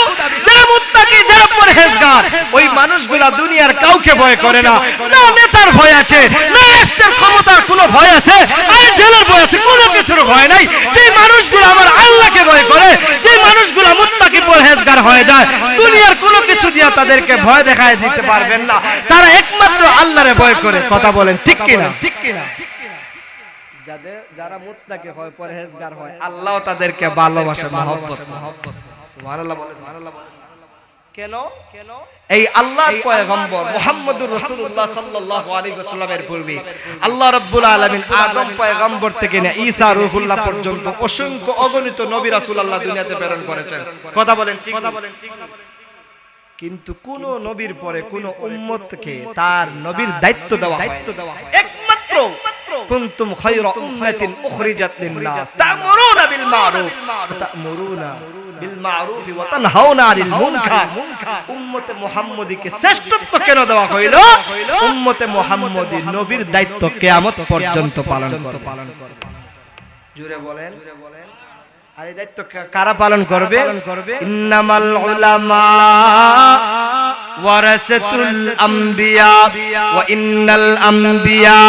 যারা মুত্তাকি, যারা পরহেজগার, ওই মানুষগুলা দুনিয়ার কাউকে ভয় করে না। না নেতার ভয় আছে, না রাষ্ট্রের ক্ষমতার কোনো ভয় আছে, আর জেলের ভয় আছে, কোনো কিছুর ভয় নাই। যে মানুষগুলো আমার আল্লাহকে ভয় করে, যে মানুষগুলো মুত্তাকি পরহেজগার হয়ে যায়, দুনিয়ার কোনো কিছু দিয়ে তাদেরকে ভয় দেখায় দিতে পারবেন না। তারা একমাত্র আল্লাহরে ভয় করে। কথা বলেন ঠিক কিনা? ঠিক কিনা? যারা মুত্তাকি হয়, পরহেজগার হয়, আল্লাহ তাদেরকে ভালোবাসে, মহব্বত। সুবহানাল্লাহ বলেন, সুবহানাল্লাহ বলেন। কেন? এই আল্লাহর পয়গম্বর মুহাম্মদুর রাসূলুল্লাহ সাল্লাল্লাহু আলাইহি ওয়াসাল্লামের পূর্বে আল্লাহ রাব্বুল আলামিন আদম পয়গম্বর থেকে নিয়ে ঈসা রূহুল্লাহ পর্যন্ত অসংখ্য অগণিত নবী রাসূল আল্লাহ দুনিয়াতে প্রেরণ করেছেন। কথা বলেন ঠিক? কিন্তু কোন নবীর পরে কোন উম্মতকে তার নবীর দায়িত্ব দেওয়া হয় একমাত্র কুনতুম খায়রা উম্মাতিন উখরিজাত লিন-নাস তা'মুরুনা বিল মা'রুফ তা'মুরুনা বিল মা'রুফ ওয়া তানহাউনা আনিল মুনকার। উম্মতে মুহাম্মদীকে শ্রেষ্ঠত্ব কেন দেওয়া হইল? উম্মতে মুহাম্মদী নবীর দায়িত্ব কিয়ামত পর্যন্ত পালন করবে। জোরে বলেন, আর এই দায়িত্ব কারা পালন করবে? ইন্নামাল উলামা ওয়ারাসাতুল আম্বিয়া ওয়া ইন্নাল আম্বিয়া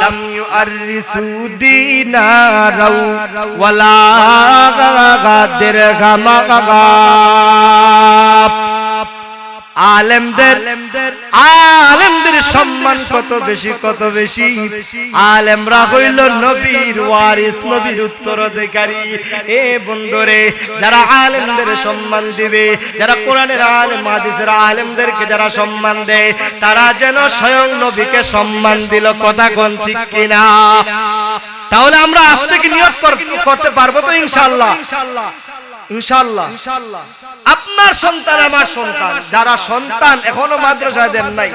লাম ইউআররিসু দীনারাও ওয়ালা দিরহামা। আলেমদের সম্মান কত বেশি, কত বেশি। আলেমরা হইল নবীর ওয়ারিস, নবীর উত্তরাধিকারী। এ বন্ধুরে, যারা আলেমদের সম্মান দিবে, যারা কোরআনের আলেম হাদিসের আলেমদেরকে যারা সম্মান দেয়, তারা যেন স্বয়ং নবীকে সম্মান দিল। কথা কোন ঠিক কিনা? তাহলে আমরা আজ থেকে নিয়ত করতে পারবো তো ইনশাআল্লাহ? ইনশাআল্লাহ। আপনার সন্তান আমার সন্তান, যারা সন্তান এখনো মাদ্রাসায় দেন নাই,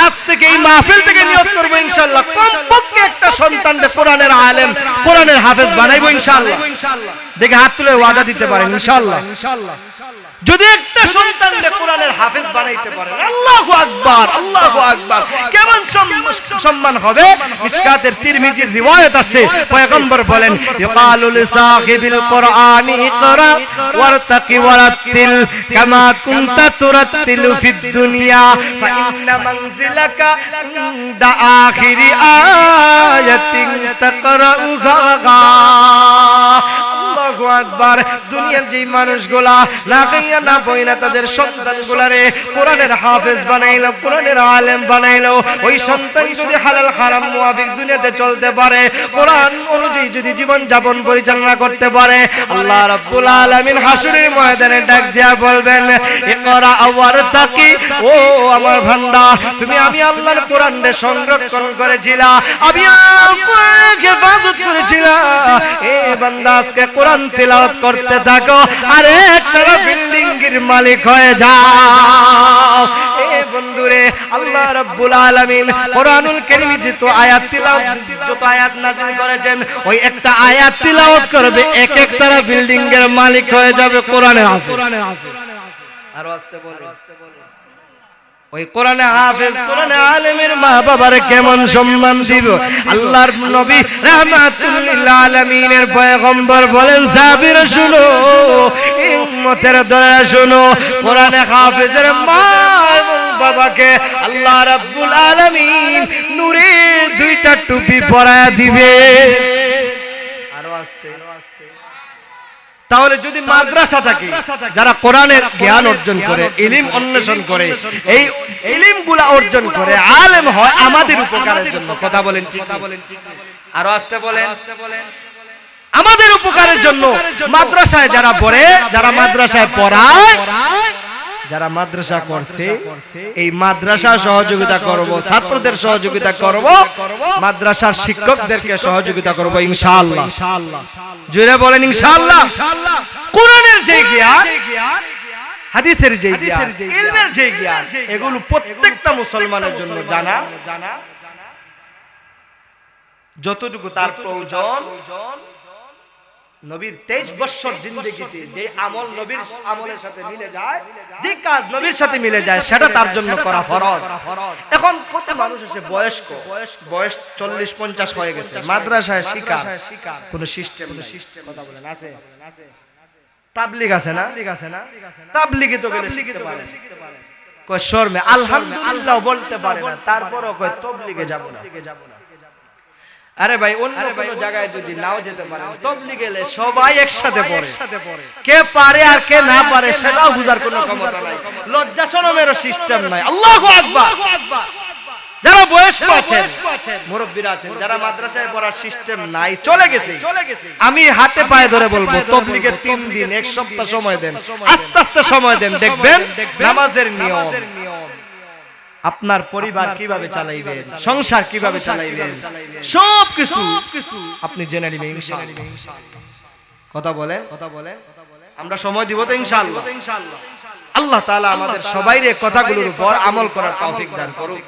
আজ থেকে এই মাহফিল থেকে নিয়ত করবো ইনশাআল্লাহ কমপক্ষে একটা সন্তানকে কোরআনের আলেম, কোরআনের হাফেজ বানাইবো ইনশাআল্লাহ। দেখে হাত তুলে ওয়াদা দিতে পারেন ইনশাআল্লাহ। যদি একটা সন্তানকে কোরআনের হাফেজ বানাইতে পারেন, আল্লাহু আকবার, আল্লাহু আকবার, কেমন সম্মান হবে। মিশকাতের তিরমিজির রিওয়ায়াত আছে, পয়গম্বর বলেন, ইকালু লিসাহিবিল কুরআনি ইকরা ওয়ারতাকি ওয়ারাতিল কামা কুনতা তুরাতিলু ফিদ দুনিয়া ফা ইন্না মানজিলাকা ইনদা আখিরি আয়াতিন তাকরাউহা। আল্লাহু আকবার। দুনিয়ার যে মানুষগুলা না খাইয়া না বইনা তাদের সন্তানগুলারে কোরআনের হাফেজ বানাইলো, কোরআনের আলেম বানাইলো, ওই সন্তান যদি হালাল হারাম মুআফিক দুনিয়াতে চলতে পারে, কোরআন অনুযায়ী যদি জীবন যাপন পরিচালনা করতে পারে, আল্লাহ রাব্বুল আলামিন হাসরের ময়দানে ডাক দিয়া বলবেন, ইকরা ওয়ারতাকি, ও আমার বান্দা, তুমি আমি আল্লাহর কোরআনকে সংরক্ষণ করেছিলা, আমি আপনাকে হেফাজত করেছিলা। এ বান্দা, আজকে কোরআন তেলাওয়াত করতে থাকো, আর একটা বিল্ডিং এর মালিক হয়ে যাও। এ বন্ধুরে, আল্লাহ রাব্বুল আলামিন কোরআনুল কারীমে যত আয়াত তিলাওয়াত, যত আয়াত নাযিল করেছেন, ওই একটা আয়াত তিলাওয়াত করবে, এক এক তারা বিল্ডিং এর মালিক হয়ে যাবে কোরআনের হাফেজ। আর আস্তে বলো, ওই কোরআনে হাফেজ, কোরআনে আলেমের মা বাবার কেমন সম্মান দিব। আল্লাহর নবী রাহমাতুল লিল আলামিনের পয়গম্বর বলেন, সাহাবীর শুনো, উম্মতের দয়া শুনো, কোরআনে হাফেজের মা এবং বাবাকে আল্লাহ রাব্বুল আলামিন নূরের দুইটা টুপি পরায়া দিবে। আরো আস্তে। তাহলে যদি মাদ্রাসা থাকে, যারা কোরআনের জ্ঞান অর্জন করে, ইলম অন্বেষণ করে, এই ইলমগুলা অর্জন করে আলেম হয় আমাদের উপকারের জন্য। কথা বলেন ঠিক? আরো আসতে বলেন, আমাদের উপকারের জন্য। মাদ্রাসায় যারা পড়ে, যারা মাদ্রাসায় পড়ায়, যারা মাদ্রাসা করছে, এই মাদ্রাসা সহযোগিতা করব, ছাত্রদের সহযোগিতা করব, মাদ্রাসার শিক্ষকদেরকে সহযোগিতা করব ইনশাআল্লাহ। জোরে বলেন ইনশাআল্লাহ। কোরআনের যে জ্ঞান, হাদিসের যে জ্ঞান, ইলমের যে জ্ঞান, এগুলো প্রত্যেকটা মুসলমানের জন্য জানা, যতটুকু তার প্রয়োজন। নবীর 23 বছর জিন্দেগিতে যে আমল নবীর আমলের সাথে মিলে যায়, যে কাজ নবীর সাথে মিলে যায়, সেটা তার জন্য করা ফরজ। এখন কত মানুষ আছে বয়স্ক, বয়স 40-50 হয়ে গেছে, মাদ্রাসায় শিক্ষা কোনো সিস্টেম, কথা বলেন আছে? তাবলীগ আছে না? তাবলীগে তো গেলে শিখতে পারে, কয় শর্মে আলহামদুলিল্লাহ বলতে পারে না, তারপরও কয় তাবলীগে যাব না। আরে ভাই, অন্য কোনো জায়গায় যদি নাও যেতে পারে, তাবলীগে গেলে সবাই একসাথে পড়ে, কে পারে আর কে না পারে সেটাও বুঝার কোনো ক্ষমতা নাই, লজ্জা শরমেরও সিস্টেম নাই। আল্লাহু আকবার। যারা বয়স্ক আছেন, মুরব্বিরা আছেন, যারা মাদ্রাসায় পড়ার সিস্টেম নাই, চলে গেছে, আমি হাতে পায়ে ধরে বলবো, তাবলীগে 3 দিন 1 সপ্তাহ সময় দেন, আস্তে আস্তে সময় দেন, দেখবেন নামাজের নিয়ম, আপনার পরিবার কিভাবে চালাইবেন, সংসার কিভাবে চালাইবেন, সবকিছু আপনি জেনে নেবেন ইনশাআল্লাহ। কথা বলেন। আমরা সময় দিব তো ইনশাআল্লাহ। আল্লাহ তাআলা আমাদের সবাইরে কথাগুলোর উপর আমল করার তৌফিক দান করুক।